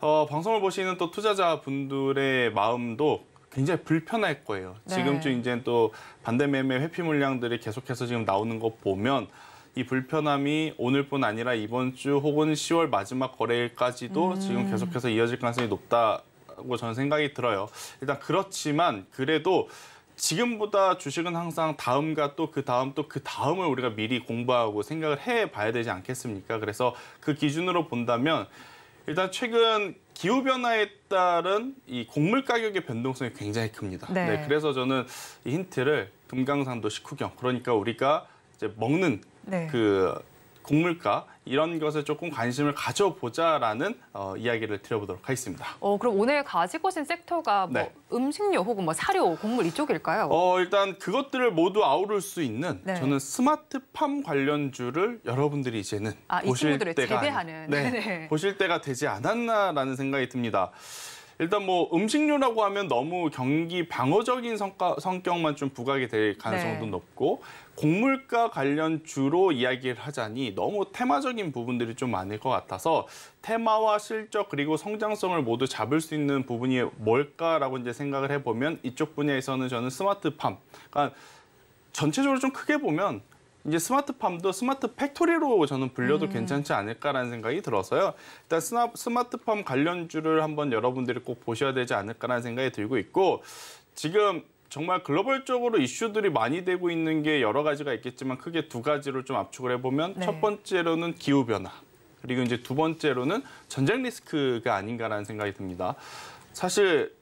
D: 방송을 보시는 또 투자자분들의 마음도 굉장히 불편할 거예요.
B: 네.
D: 지금쯤 이제 또 반대 매매 회피 물량들이 계속해서 지금 나오는 거 보면 이 불편함이 오늘뿐 아니라 이번 주 혹은 10월 마지막 거래일까지도 지금 계속해서 이어질 가능성이 높다고 저는 생각이 들어요. 일단 그렇지만 그래도 지금보다 주식은 항상 다음과 또 그 다음 또 그 다음을 우리가 미리 공부하고 생각을 해봐야 되지 않겠습니까? 그래서 그 기준으로 본다면 일단 최근 기후 변화에 따른 이 곡물 가격의 변동성이 굉장히 큽니다.
A: 네.
D: 네, 그래서 저는 이 힌트를 금강산도 식후경, 그러니까 우리가 이제 먹는
A: 네.
D: 그 곡물가 이런 것에 조금 관심을 가져보자라는 이야기를 드려보도록 하겠습니다.
B: 그럼 오늘 가지고 오신 섹터가 뭐
D: 네.
B: 음식료 혹은 뭐 사료, 곡물 이쪽일까요?
D: 일단 그것들을 모두 아우를 수 있는
B: 네.
D: 저는 스마트팜 관련주를 여러분들이 이제는
B: 이
D: 보실
B: 친구들을
D: 때가
B: 재배하는.
D: 네,
B: 네.
D: 보실 때가 되지 않았나라는 생각이 듭니다. 일단 뭐 음식료라고 하면 너무 경기 방어적인 성격만 좀 부각이 될 가능성도
B: 네.
D: 높고 곡물가 관련 주로 이야기를 하자니 너무 테마적인 부분들이 좀 많을 것 같아서 테마와 실적 그리고 성장성을 모두 잡을 수 있는 부분이 뭘까라고 이제 생각을 해보면 이쪽 분야에서는 저는 스마트팜, 그러니까 전체적으로 좀 크게 보면 이제 스마트팜도 스마트 팩토리로 저는 불려도 괜찮지 않을까라는 생각이 들어서요. 일단 스마트팜 관련주를 한번 여러분들이 꼭 보셔야 되지 않을까라는 생각이 들고 있고 지금 정말 글로벌적으로 이슈들이 많이 되고 있는 게 여러 가지가 있겠지만 크게 두 가지로 좀 압축을 해보면
A: 네.
D: 첫 번째로는 기후변화 그리고 이제 두 번째로는 전쟁 리스크가 아닌가라는 생각이 듭니다. 사실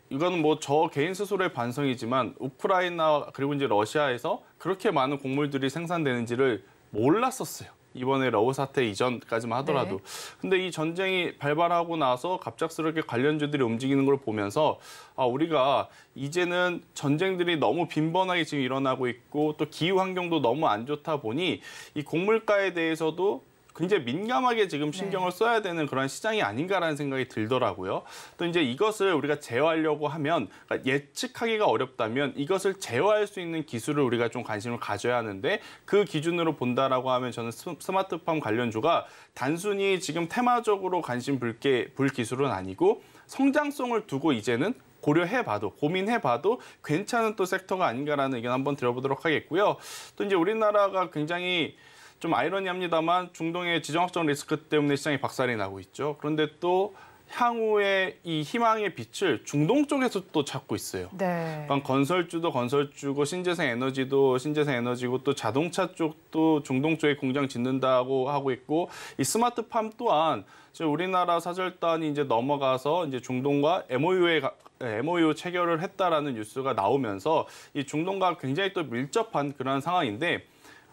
D: 이거는 뭐 저 개인 스스로의 반성이지만 우크라이나 그리고 이제 러시아에서 그렇게 많은 곡물들이 생산되는지를 몰랐었어요. 이번에 러우 사태 이전까지만 하더라도.
B: 네.
D: 근데 이 전쟁이 발발하고 나서 갑작스럽게 관련주들이 움직이는 걸 보면서 우리가 이제는 전쟁들이 너무 빈번하게 지금 일어나고 있고 또 기후 환경도 너무 안 좋다 보니 이 곡물가에 대해서도 굉장히 민감하게 지금 신경을 써야 되는 그런 시장이 아닌가라는 생각이 들더라고요. 또 이제 이것을 우리가 제어하려고 하면 그러니까 예측하기가 어렵다면 이것을 제어할 수 있는 기술을 우리가 좀 관심을 가져야 하는데 그 기준으로 본다라고 하면 저는 스마트팜 관련주가 단순히 지금 테마적으로 관심 불 기술은 아니고 성장성을 두고 이제는 고려해봐도 고민해봐도 괜찮은 또 섹터가 아닌가라는 의견 한번 드려보도록 하겠고요. 또 이제 우리나라가 굉장히 좀 아이러니합니다만 중동의 지정학적 리스크 때문에 시장이 박살이 나고 있죠. 그런데 또 향후의 이 희망의 빛을 중동 쪽에서 또 찾고 있어요.
B: 네.
D: 그러니까 건설주도 건설주고 신재생 에너지도 신재생 에너지고 또 자동차 쪽도 중동 쪽에 공장 짓는다고 하고 있고 이 스마트팜 또한 지금 우리나라 사절단이 이제 넘어가서 이제 중동과 MOU 체결을 했다라는 뉴스가 나오면서 이 중동과 굉장히 또 밀접한 그런 상황인데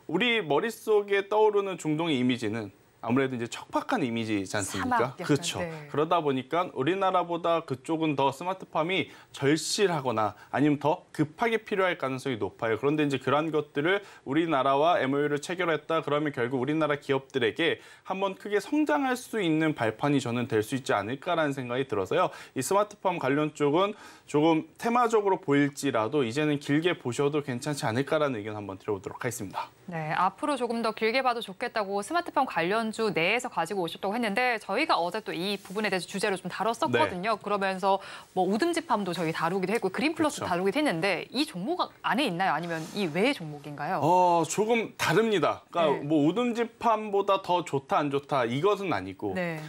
D: 우리 머릿속에 떠오르는 중동의 이미지는 아무래도 이제 척박한 이미지이지 않습니까?
B: 사막 약간,
D: 그렇죠.
B: 네.
D: 그러다 보니까 우리나라보다 그쪽은 더 스마트팜이 절실하거나 아니면 더 급하게 필요할 가능성이 높아요. 그런데 이제 그런 것들을 우리나라와 MOU를 체결했다 그러면 결국 우리나라 기업들에게 한번 크게 성장할 수 있는 발판이 저는 될 수 있지 않을까라는 생각이 들어서요. 이 스마트팜 관련 쪽은 조금 테마적으로 보일지라도 이제는 길게 보셔도 괜찮지 않을까라는 의견 한번 드려보도록 하겠습니다.
B: 네, 앞으로 조금 더 길게 봐도 좋겠다고 스마트팜 관련주 내에서 가지고 오셨다고 했는데 저희가 어제 또 이 부분에 대해서 주제로 좀 다뤘었거든요. 그러면서 뭐 우듬지팜도 저희 다루기도 했고 그린플러스
D: 그렇죠.
B: 다루기도 했는데 이 종목 안에 있나요? 아니면 이 외의 종목인가요?
D: 조금 다릅니다. 그러니까
B: 네.
D: 뭐 우듬지팜보다 더 좋다 안 좋다 이것은 아니고
B: 네.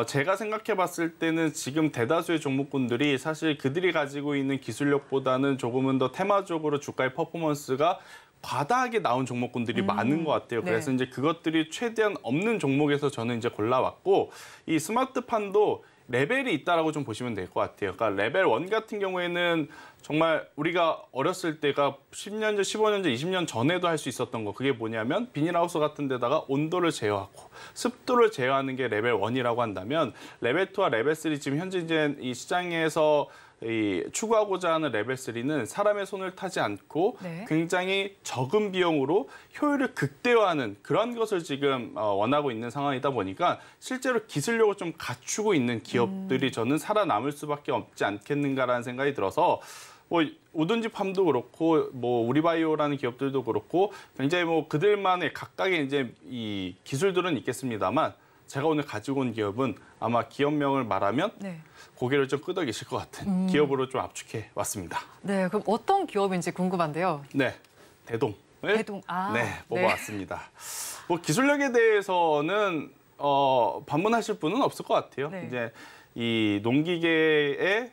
D: 제가 생각해 봤을 때는 지금 대다수의 종목군들이 사실 그들이 가지고 있는 기술력보다는 조금은 더 테마적으로 주가의 퍼포먼스가 과다하게 나온 종목군들이 많은 것 같아요.
B: 네.
D: 그래서 이제 그것들이 최대한 없는 종목에서 저는 이제 골라왔고 이 스마트팜도 레벨이 있다라고 좀 보시면 될 것 같아요. 그러니까 레벨 1 같은 경우에는 정말 우리가 어렸을 때가 10년 전, 15년 전, 20년 전에도 할 수 있었던 거 그게 뭐냐면 비닐하우스 같은 데다가 온도를 제어하고 습도를 제어하는 게 레벨 1이라고 한다면 레벨 2와 레벨 3 지금 현재 이제 이 시장에서 추구하고자 하는 레벨 3는 사람의 손을 타지 않고
B: 네.
D: 굉장히 적은 비용으로 효율을 극대화하는 그런 것을 지금 원하고 있는 상황이다 보니까 실제로 기술력을 좀 갖추고 있는 기업들이 저는 살아남을 수밖에 없지 않겠는가라는 생각이 들어서 뭐 우든지팜도 그렇고 뭐 우리바이오라는 기업들도 그렇고 굉장히 뭐 그들만의 각각의 이제 이 기술들은 있겠습니다만 제가 오늘 가지고 온 기업은 아마 기업명을 말하면
B: 네.
D: 고개를 좀 끄덕이실 것 같은 기업으로 좀 압축해 왔습니다.
B: 네, 그럼 어떤 기업인지 궁금한데요.
D: 네, 대동.
B: 대동.
D: 네, 뽑아왔습니다. 뭐 기술력에 대해서는 반문하실 분은 없을 것 같아요.
B: 네.
D: 이제 이 농기계의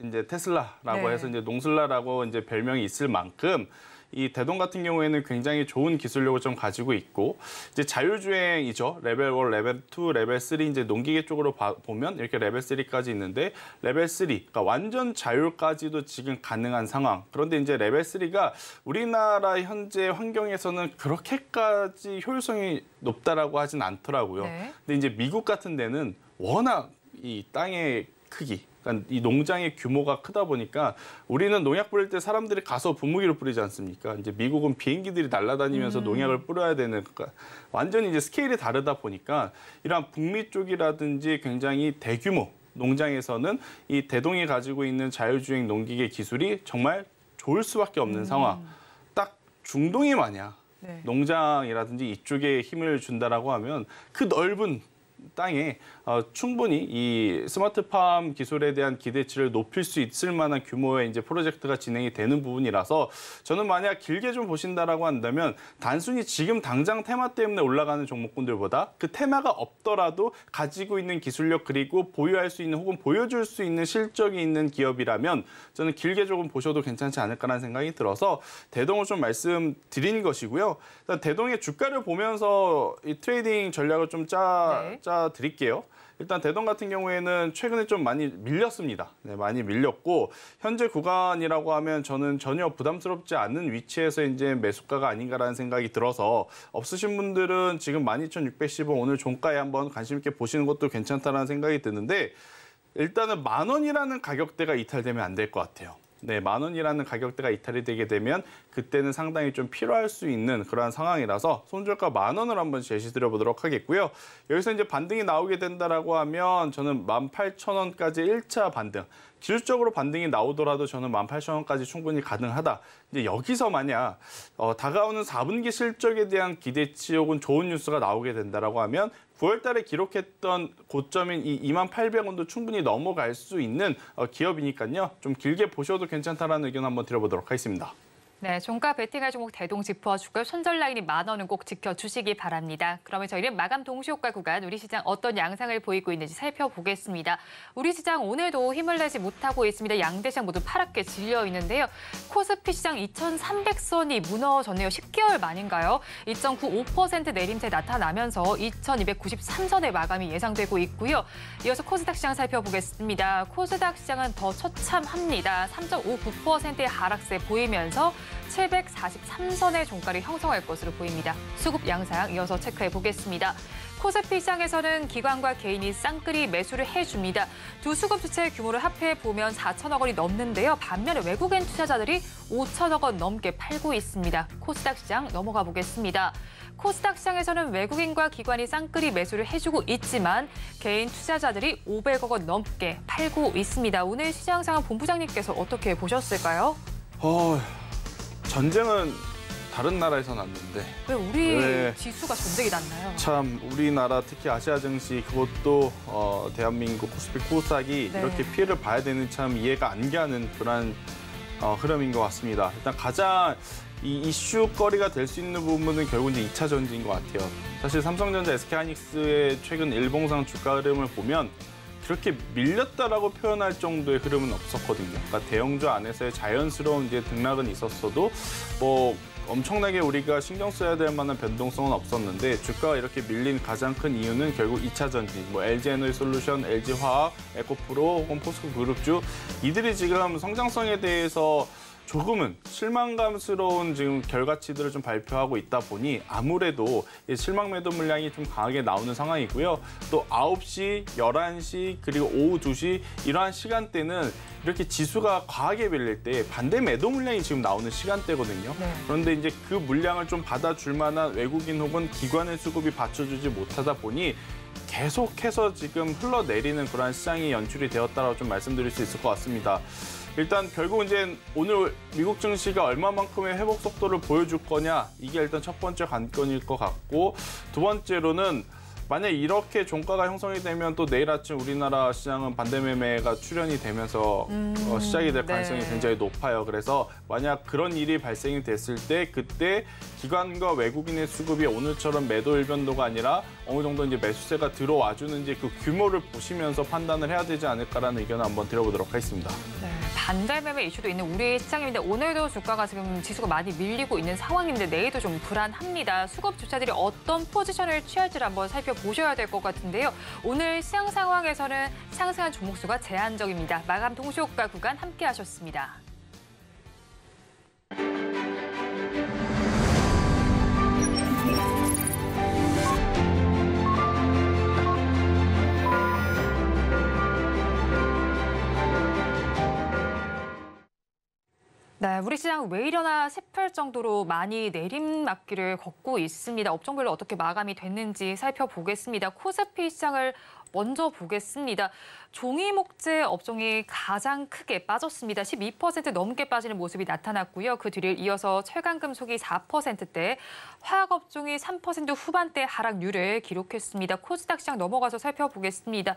D: 이제 테슬라라고
B: 네.
D: 해서 이제 농슬라라고 이제 별명이 있을 만큼 이 대동 같은 경우에는 굉장히 좋은 기술력을 좀 가지고 있고 이제 자율주행이죠. 레벨 1, 레벨 2, 레벨 3 이제 농기계 쪽으로 보면 이렇게 레벨 3까지 있는데 레벨 3, 그러니까 완전 자율까지도 지금 가능한 상황. 그런데 이제 레벨 3가 우리나라 현재 환경에서는 그렇게까지 효율성이 높다라고 하진 않더라고요.
B: 네.
D: 근데 이제 미국 같은 데는 워낙 이 땅의 크기, 그러니까 이 농장의 규모가 크다 보니까 우리는 농약 뿌릴 때 사람들이 가서 분무기를 뿌리지 않습니까? 이제 미국은 비행기들이 날아다니면서 농약을 뿌려야 되는, 그러니까 완전히 이제 스케일이 다르다 보니까 이러한 북미 쪽이라든지 굉장히 대규모 농장에서는 이 대동이 가지고 있는 자율주행 농기계 기술이 정말 좋을 수밖에 없는 상황. 딱 중동이 만약
B: 네.
D: 농장이라든지 이쪽에 힘을 준다라고 하면 그 넓은 땅에 충분히 이 스마트팜 기술에 대한 기대치를 높일 수 있을 만한 규모의 이제 프로젝트가 진행이 되는 부분이라서 저는 만약 길게 좀 보신다라고 한다면 단순히 지금 당장 테마 때문에 올라가는 종목군들보다 그 테마가 없더라도 가지고 있는 기술력 그리고 보유할 수 있는 혹은 보여줄 수 있는 실적이 있는 기업이라면 저는 길게 조금 보셔도 괜찮지 않을까라는 생각이 들어서 대동을 좀 말씀드린 것이고요. 일단 대동의 주가를 보면서 이 트레이딩 전략을 좀 짜 드릴게요. 일단 대동 같은 경우에는 최근에 좀 많이 밀렸습니다. 네, 많이 밀렸고 현재 구간이라고 하면 저는 전혀 부담스럽지 않은 위치에서 이제 매수가가 아닌가라는 생각이 들어서 없으신 분들은 지금 12,610원 오늘 종가에 한번 관심 있게 보시는 것도 괜찮다라는 생각이 드는데 일단은 10,000원이라는 가격대가 이탈되면 안 될 것 같아요. 네, 10,000원이라는 가격대가 이탈이 되게 되면 그때는 상당히 좀 필요할 수 있는 그러한 상황이라서 손절가 10,000원을 한번 제시드려 보도록 하겠고요. 여기서 이제 반등이 나오게 된다라고 하면 저는 18,000원까지 1차 반등. 기술적으로 반등이 나오더라도 저는 18,000원까지 충분히 가능하다. 이제 여기서 만약 다가오는 4분기 실적에 대한 기대치 혹은 좋은 뉴스가 나오게 된다라고 하면 9월 달에 기록했던 고점인 이 28,000원도 충분히 넘어갈 수 있는 기업이니까요. 좀 길게 보셔도 괜찮다라는 의견 한번 드려보도록 하겠습니다.
B: 네, 종가 베팅할 종목 대동 짚어주고요. 손절 라인이 10,000원은 꼭 지켜주시기 바랍니다. 그러면 저희는 마감 동시효과 구간 우리 시장 어떤 양상을 보이고 있는지 살펴보겠습니다. 우리 시장 오늘도 힘을 내지 못하고 있습니다. 양대 시장 모두 파랗게 질려 있는데요. 코스피 시장 2,300선이 무너졌네요. 10개월 만인가요? 2.95% 내림세 나타나면서 2,293선의 마감이 예상되고 있고요. 이어서 코스닥 시장 살펴보겠습니다. 코스닥 시장은 더 처참합니다. 3.59%의 하락세 보이면서 743선의 종가를 형성할 것으로 보입니다. 수급 양상 이어서 체크해 보겠습니다. 코스피 시장에서는 기관과 개인이 쌍끌이 매수를 해줍니다. 두 수급 주체의 규모를 합해 보면 4천억 원이 넘는데요. 반면에 외국인 투자자들이 5천억 원 넘게 팔고 있습니다. 코스닥 시장 넘어가 보겠습니다. 코스닥 시장에서는 외국인과 기관이 쌍끌이 매수를 해주고 있지만 개인 투자자들이 500억 원 넘게 팔고 있습니다. 오늘 시장 상황 본부장님께서 어떻게 보셨을까요?
D: 전쟁은 다른 나라에서 났는데
B: 왜 우리 지수가 전쟁이 났나요?
D: 참 우리나라 특히 아시아 증시 그것도 대한민국 코스피 코스닥이
B: 네.
D: 이렇게 피해를 봐야 되는 참 이해가 안 가는 그런 흐름인 것 같습니다. 일단 가장 이 이슈거리가 될 수 있는 부분은 결국 이제 2차 전지인 것 같아요. 사실 삼성전자, SK하이닉스의 최근 일봉상 주가 흐름을 보면 그렇게 밀렸다라고 표현할 정도의 흐름은 없었거든요. 그러니까 대형주 안에서의 자연스러운 이제 등락은 있었어도 뭐 엄청나게 우리가 신경 써야 될 만한 변동성은 없었는데 주가가 이렇게 밀린 가장 큰 이유는 결국 2차 전지, 뭐 LG에너지솔루션, LG화학, 에코프로 혹은 포스코그룹주 이들이 지금 성장성에 대해서 조금은 실망감스러운 지금 결과치들을 좀 발표하고 있다 보니 아무래도 실망 매도 물량이 좀 강하게 나오는 상황이고요. 또 9시, 11시, 그리고 오후 2시 이러한 시간대는 이렇게 지수가 과하게 밀릴 때 반대 매도 물량이 지금 나오는 시간대거든요.
B: 네.
D: 그런데 이제 그 물량을 좀 받아줄 만한 외국인 혹은 기관의 수급이 받쳐주지 못하다 보니 계속해서 지금 흘러내리는 그러한 시장이 연출이 되었다고 좀 말씀드릴 수 있을 것 같습니다. 일단 결국 이제 오늘 미국 증시가 얼마만큼의 회복 속도를 보여줄 거냐 이게 일단 첫 번째 관건일 것 같고 두 번째로는 만약 이렇게 종가가 형성이 되면 또 내일 아침 우리나라 시장은 반대 매매가 출현이 되면서 시작이 될 가능성이
B: 네.
D: 굉장히 높아요. 그래서 만약 그런 일이 발생이 됐을 때 그때 기관과 외국인의 수급이 오늘처럼 매도 일변도가 아니라 어느 정도 이제 매수세가 들어와 주는지 그 규모를 보시면서 판단을 해야 되지 않을까라는 의견을 한번 드려보도록 하겠습니다.
B: 네, 반달 매매 이슈도 있는 우리 시장인데 오늘도 주가가 지금 지수가 많이 밀리고 있는 상황인데 내일도 좀 불안합니다. 수급주자들이 어떤 포지션을 취할지를 한번 살펴보셔야 될 것 같은데요. 오늘 시장 상황에서는 상승한 종목수가 제한적입니다. 마감 동시효과 구간 함께 하셨습니다. 네, 우리 시장 왜 이러나 싶을 정도로 많이 내림막길을 걷고 있습니다. 업종별로 어떻게 마감이 됐는지 살펴보겠습니다. 코스피 시장을 먼저 보겠습니다. 종이목재 업종이 가장 크게 빠졌습니다. 12% 넘게 빠지는 모습이 나타났고요. 그 뒤를 이어서 철강금속이 4%대, 화학업종이 3% 후반대 하락률을 기록했습니다. 코스닥 시장 넘어가서 살펴보겠습니다.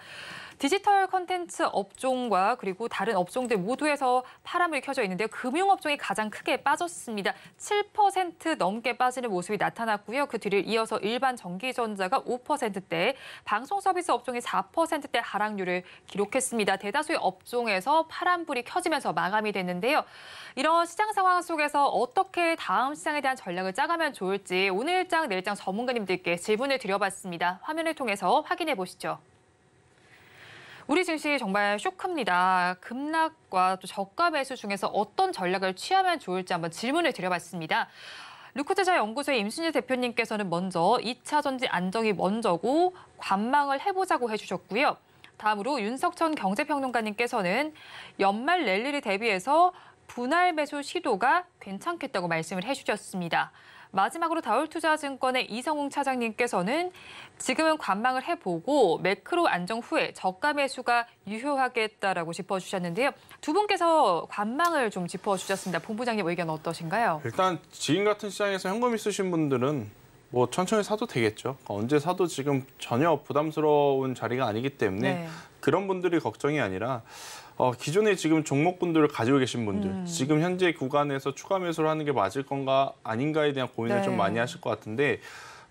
B: 디지털 콘텐츠 업종과 그리고 다른 업종들 모두에서 파란불이 켜져 있는데요. 금융업종이 가장 크게 빠졌습니다. 7% 넘게 빠지는 모습이 나타났고요. 그 뒤를 이어서 일반 전기전자가 5%대, 방송서비스 업종이 4%대 하락률을 기록했습니다. 대다수의 업종에서 파란불이 켜지면서 마감이 됐는데요. 이런 시장 상황 속에서 어떻게 다음 시장에 대한 전략을 짜가면 좋을지 오늘장, 내일장 전문가님들께 질문을 드려봤습니다. 화면을 통해서 확인해 보시죠. 우리 증시 정말 쇼크입니다. 급락과 또 저가 매수 중에서 어떤 전략을 취하면 좋을지 한번 질문을 드려봤습니다. 루크투자연구소의 임순일 대표님께서는 먼저 2차 전지 안정이 먼저고 관망을 해보자고 해주셨고요. 다음으로 윤석천 경제평론가님께서는 연말 랠리를 대비해서 분할 매수 시도가 괜찮겠다고 말씀을 해주셨습니다. 마지막으로 다울투자증권의 이성웅 차장님께서는 지금은 관망을 해보고 매크로 안정 후에 저가 매수가 유효하겠다라고 짚어주셨는데요. 두 분께서 관망을 좀 짚어주셨습니다. 본부장님 의견 어떠신가요?
D: 일단 지금 같은 시장에서 현금 있으신 분들은 뭐 천천히 사도 되겠죠. 언제 사도 지금 전혀 부담스러운 자리가 아니기 때문에
B: 네.
D: 그런 분들이 걱정이 아니라 기존에 지금 종목분들을 가지고 계신 분들, 지금 현재 구간에서 추가 매수를 하는 게 맞을 건가 아닌가에 대한 고민을
B: 네.
D: 좀 많이 하실 것 같은데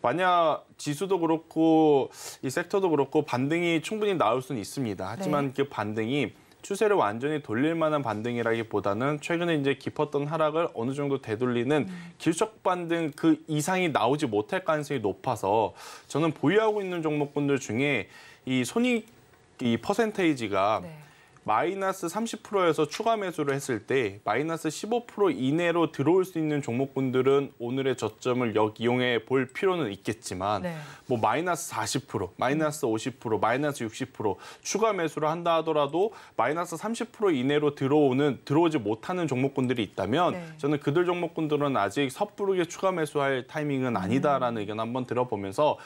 D: 만약 지수도 그렇고 이 섹터도 그렇고 반등이 충분히 나올 수는 있습니다. 하지만 그 반등이 추세를 완전히 돌릴 만한 반등이라기보다는 최근에 이제 깊었던 하락을 어느 정도 되돌리는 기술적 반등 그 이상이 나오지 못할 가능성이 높아서 저는 보유하고 있는 종목군들 중에 이 손익 이 퍼센테이지가 마이너스 30%에서 추가 매수를 했을 때 마이너스 15% 이내로 들어올 수 있는 종목군들은 오늘의 저점을 역이용해 볼 필요는 있겠지만 뭐 마이너스 40%, 마이너스 50%, 마이너스 60% 추가 매수를 한다 하더라도 마이너스 30% 이내로 들어오지 못하는 종목군들이 있다면 저는 그들 종목군들은 아직 섣부르게 추가 매수할 타이밍은 아니다라는 의견 한번 들어보면서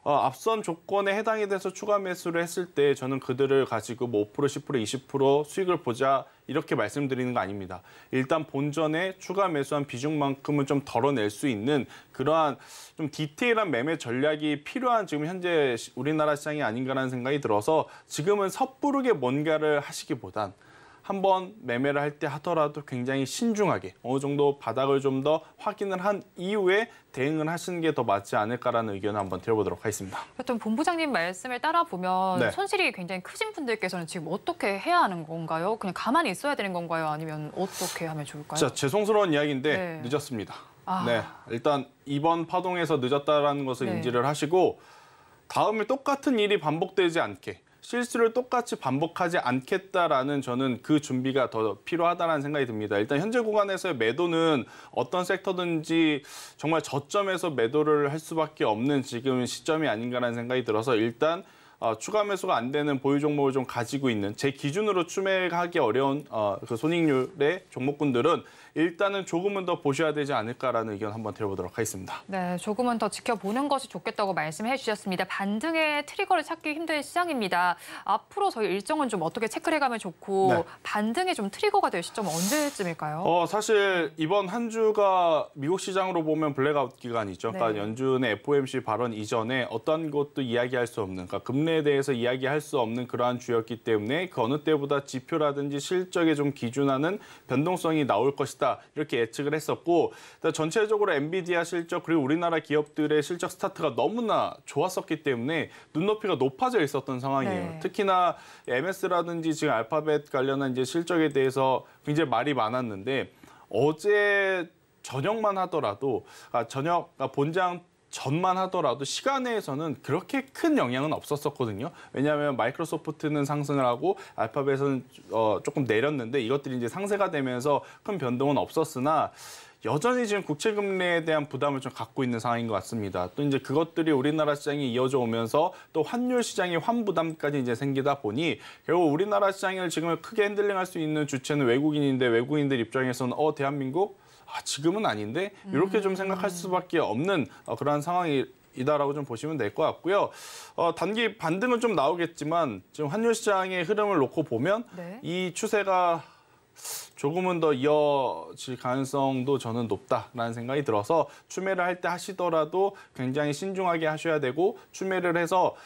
D: 앞선 조건에 해당이 돼서 추가 매수를 했을 때 저는 그들을 가지고 뭐 5%, 10%, 20% 수익을 보자 이렇게 말씀드리는 거 아닙니다. 일단 본전에 추가 매수한 비중만큼은 좀 덜어낼 수 있는 그러한 좀 디테일한 매매 전략이 필요한 지금 현재 우리나라 시장이 아닌가라는 생각이 들어서 지금은 섣부르게 뭔가를 하시기보단 한번 매매를 할 때 하더라도 굉장히 신중하게 어느 정도 바닥을 좀 더 확인을 한 이후에 대응을 하시는 게 더 맞지 않을까라는 의견을 한번 드려보도록 하겠습니다.
B: 어떤 본부장님 말씀을 따라 보면 손실이 굉장히 크신 분들께서는 지금 어떻게 해야 하는 건가요? 그냥 가만히 있어야 되는 건가요? 아니면 어떻게 하면 좋을까요?
D: 자, 죄송스러운 이야기인데 늦었습니다. 일단 이번 파동에서 늦었다라는 것을 인지를 하시고 다음에 똑같은 일이 반복되지 않게 실수를 똑같이 반복하지 않겠다라는 저는 그 준비가 더 필요하다는 생각이 듭니다. 일단 현재 구간에서의 매도는 어떤 섹터든지 정말 저점에서 매도를 할 수밖에 없는 지금 시점이 아닌가라는 생각이 들어서 일단 추가 매수가 안 되는 보유 종목을 좀 가지고 있는 제 기준으로 추매하기 어려운 그 손익률의 종목군들은 일단은 조금은 더 보셔야 되지 않을까라는 의견 한번 드려보도록 하겠습니다.
B: 네, 조금은 더 지켜보는 것이 좋겠다고 말씀해 주셨습니다. 반등의 트리거를 찾기 힘든 시장입니다. 앞으로 저희 일정은 좀 어떻게 체크를 해가면 좋고 반등의 좀 트리거가 될 시점은 언제쯤일까요?
D: 사실 이번 한 주가 미국 시장으로 보면 블랙아웃 기간이죠. 그러니까 연준의 FOMC 발언 이전에 어떤 것도 이야기할 수 없는 그러니까 금리 국내에 대해서 이야기할 수 없는 그러한 주였기 때문에 그 어느 때보다 지표라든지 실적에 좀 기준하는 변동성이 나올 것이다. 이렇게 예측을 했었고 전체적으로 엔비디아 실적 그리고 우리나라 기업들의 실적 스타트가 너무나 좋았었기 때문에 눈높이가 높아져 있었던 상황이에요.
B: 네.
D: 특히나 MS라든지 지금 알파벳 관련한 이제 실적에 대해서 굉장히 말이 많았는데 어제 저녁만 하더라도 본장 전만 하더라도 시간에서는 그렇게 큰 영향은 없었었거든요. 왜냐하면 마이크로소프트는 상승을 하고 알파벳은 조금 내렸는데 이것들이 이제 상세가 되면서 큰 변동은 없었으나 여전히 지금 국채 금리에 대한 부담을 좀 갖고 있는 상황인 것 같습니다. 또 이제 그것들이 우리나라 시장에 이어져 오면서 또 환율 시장의 환부담까지 이제 생기다 보니 결국 우리나라 시장을 지금 크게 핸들링할 수 있는 주체는 외국인인데 외국인들 입장에서는 대한민국 지금은 아닌데 이렇게 좀 생각할 수밖에 없는 그러한 상황이다라고 좀 보시면 될 것 같고요. 단기 반등은 좀 나오겠지만 지금 환율 시장의 흐름을 놓고 보면
B: 네.
D: 이 추세가 조금은 더 이어질 가능성도 저는 높다라는 생각이 들어서 추매를 할 때 하시더라도 굉장히 신중하게 하셔야 되고 추매를 해서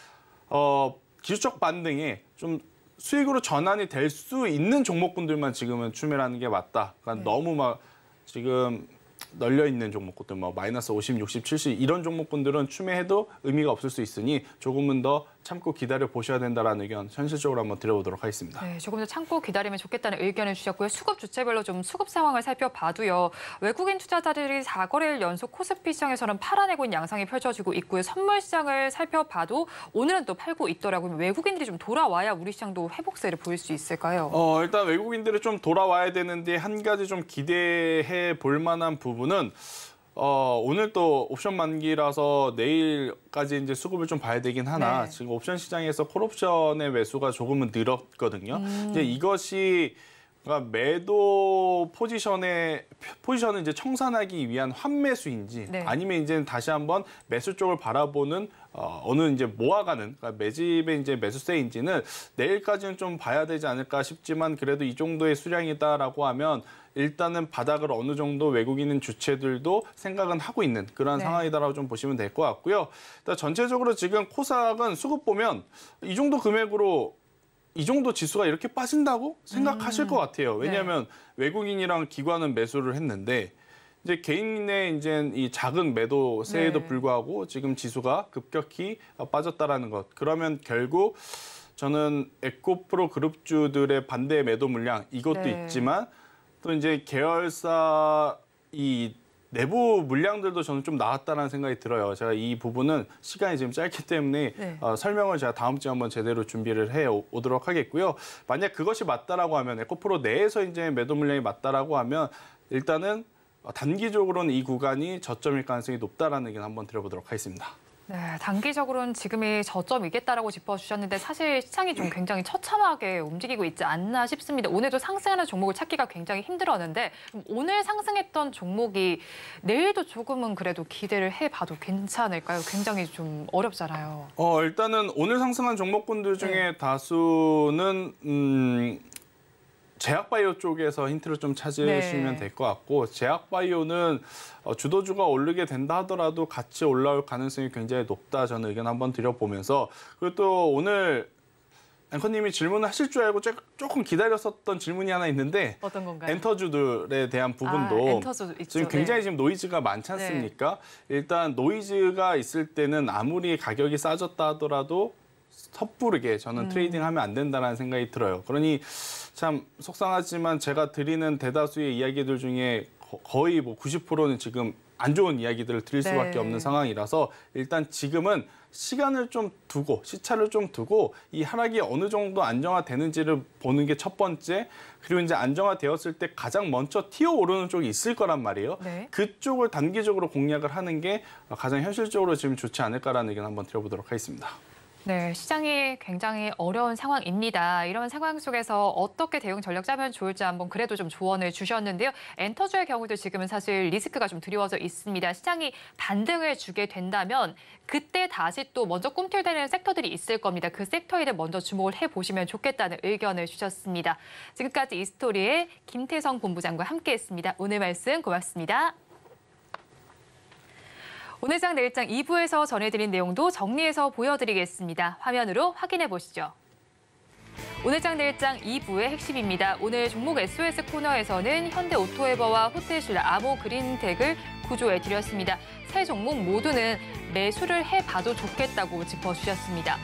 D: 기술적 반등에 좀 수익으로 전환이 될 수 있는 종목군들만 지금은 추매를 하는 게 맞다. 그러니까 너무 막 지금 널려 있는 종목군들 마이너스 50, 60, 70 이런 종목군들은 추매해도 의미가 없을 수 있으니 조금은 더 참고 기다려 보셔야 된다라는 의견 현실적으로 한번 드려보도록 하겠습니다.
B: 네, 조금 더 참고 기다리면 좋겠다는 의견을 주셨고요. 수급 주체별로 좀 수급 상황을 살펴봐도요. 외국인 투자자들이 4거래일 연속 코스피 시장에서는 팔아내고 있는 양상이 펼쳐지고 있고요. 선물 시장을 살펴봐도 오늘은 또 팔고 있더라고요. 외국인들이 좀 돌아와야 우리 시장도 회복세를 보일 수 있을까요?
D: 일단 외국인들이 좀 돌아와야 되는데 한 가지 좀 기대해 볼 만한 부분은 오늘 또 옵션 만기라서 내일까지 이제 수급을 좀 봐야 되긴 하나
B: 네.
D: 지금 옵션 시장에서 콜옵션의 매수가 조금은 늘었거든요. 이제 이것이 그러니까 매도 포지션을 이제 청산하기 위한 환매수인지
B: 네.
D: 아니면 이제 다시 한번 매수 쪽을 바라보는 어느 이제 모아가는 그러니까 매집의 이제 매수세인지는 내일까지는 좀 봐야 되지 않을까 싶지만 그래도 이 정도의 수량이다라고 하면 일단은 바닥을 어느 정도 외국인 주체들도 생각은 하고 있는 그런
B: 네.
D: 상황이다라고 좀 보시면 될 것 같고요. 일단 전체적으로 지금 코스닥은 수급 보면 이 정도 금액으로 이 정도 지수가 이렇게 빠진다고 생각하실 것 같아요. 왜냐하면 외국인이랑 기관은 매수를 했는데 이제 개인의 이제 이 작은 매도세에도
B: 네.
D: 불구하고 지금 지수가 급격히 빠졌다라는 것. 그러면 결국 저는 에코프로 그룹주들의 반대 매도 물량 이것도
B: 네.
D: 있지만 또 이제 계열사 이 내부 물량들도 저는 좀 나왔다는 생각이 들어요. 제가 이 부분은 시간이 지금 짧기 때문에
B: 네.
D: 설명을 제가 다음 주에 한번 제대로 준비를 해 오도록 하겠고요. 만약 그것이 맞다라고 하면 에코프로 내에서 이제 매도 물량이 맞다라고 하면 일단은 단기적으로는 이 구간이 저점일 가능성이 높다라는 의견 한번 드려보도록 하겠습니다.
B: 네, 단기적으로는 지금이 저점이겠다라고 짚어주셨는데 사실 시장이 좀 굉장히 처참하게 움직이고 있지 않나 싶습니다. 오늘도 상승하는 종목을 찾기가 굉장히 힘들었는데 오늘 상승했던 종목이 내일도 조금은 그래도 기대를 해봐도 괜찮을까요? 굉장히 좀 어렵잖아요.
D: 일단은 오늘 상승한 종목군들 중에 다수는 제약바이오 쪽에서 힌트를 좀 찾으시면 될 것 같고 제약바이오는 주도주가 오르게 된다 하더라도 같이 올라올 가능성이 굉장히 높다 저는 의견 한번 드려보면서 그리고 또 오늘 앵커님이 질문을 하실 줄 알고 조금 기다렸었던 질문이 하나 있는데
B: 어떤 건가요?
D: 엔터주들에 대한 부분도
B: 엔터주 있죠.
D: 지금 굉장히 지금 노이즈가 많지 않습니까? 일단 노이즈가 있을 때는 아무리 가격이 싸졌다 하더라도 섣부르게 저는 트레이딩하면 안 된다는 생각이 들어요. 그러니 참 속상하지만 제가 드리는 대다수의 이야기들 중에 거의 90%는 지금 안 좋은 이야기들을 드릴 수밖에 없는 상황이라서 일단 지금은 시간을 좀 두고 시차를 좀 두고 이 하락이 어느 정도 안정화되는지를 보는 게 첫 번째. 그리고 이제 안정화되었을 때 가장 먼저 튀어오르는 쪽이 있을 거란 말이에요.
B: 네.
D: 그쪽을 단기적으로 공략을 하는 게 가장 현실적으로 지금 좋지 않을까라는 의견 한번 드려보도록 하겠습니다.
B: 네, 시장이 굉장히 어려운 상황입니다. 이런 상황 속에서 어떻게 대응 전략 짜면 좋을지 한번 그래도 좀 조언을 주셨는데요. 엔터주의 경우도 지금은 사실 리스크가 좀 드리워져 있습니다. 시장이 반등을 주게 된다면 그때 다시 또 먼저 꿈틀대는 섹터들이 있을 겁니다. 그 섹터에 대해 먼저 주목을 해보시면 좋겠다는 의견을 주셨습니다. 지금까지 이스토리의 김태성 본부장과 함께했습니다. 오늘 말씀 고맙습니다. 오늘장 내일장 2부에서 전해드린 내용도 정리해서 보여드리겠습니다. 화면으로 확인해 보시죠. 오늘장 내일장 2부의 핵심입니다. 오늘 종목 SOS 코너에서는 현대오토에버와 호텔신라, 아모그린텍을 구조해 드렸습니다. 세 종목 모두는 매수를 해봐도 좋겠다고 짚어주셨습니다.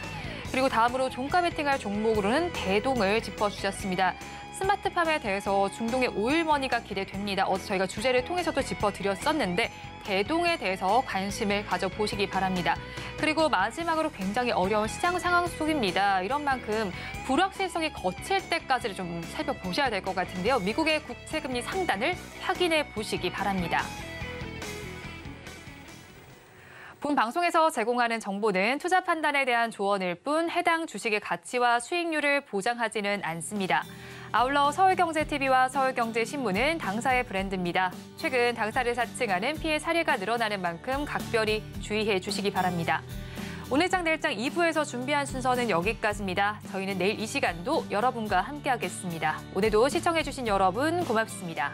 B: 그리고 다음으로 종가 베팅할 종목으로는 대동을 짚어주셨습니다. 스마트팜에 대해서 중동의 오일머니가 기대됩니다. 어제 저희가 주제를 통해서도 짚어드렸었는데 대동에 대해서 관심을 가져보시기 바랍니다. 그리고 마지막으로 굉장히 어려운 시장 상황 속입니다. 이런 만큼 불확실성이 거칠 때까지를 좀 살펴보셔야 될 것 같은데요. 미국의 국채금리 상단을 확인해 보시기 바랍니다. 본 방송에서 제공하는 정보는 투자 판단에 대한 조언일 뿐 해당 주식의 가치와 수익률을 보장하지는 않습니다. 아울러 서울경제TV와 서울경제신문은 당사의 브랜드입니다. 최근 당사를 사칭하는 피해 사례가 늘어나는 만큼 각별히 주의해 주시기 바랍니다. 오늘장 내일장 2부에서 준비한 순서는 여기까지입니다. 저희는 내일 이 시간도 여러분과 함께하겠습니다. 오늘도 시청해 주신 여러분 고맙습니다.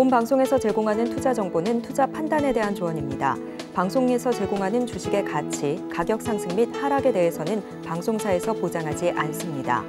A: 본 방송에서 제공하는 투자 정보는 투자 판단에 대한 조언입니다. 방송에서 제공하는 주식의 가치, 가격 상승 및 하락에 대해서는 방송사에서 보장하지 않습니다.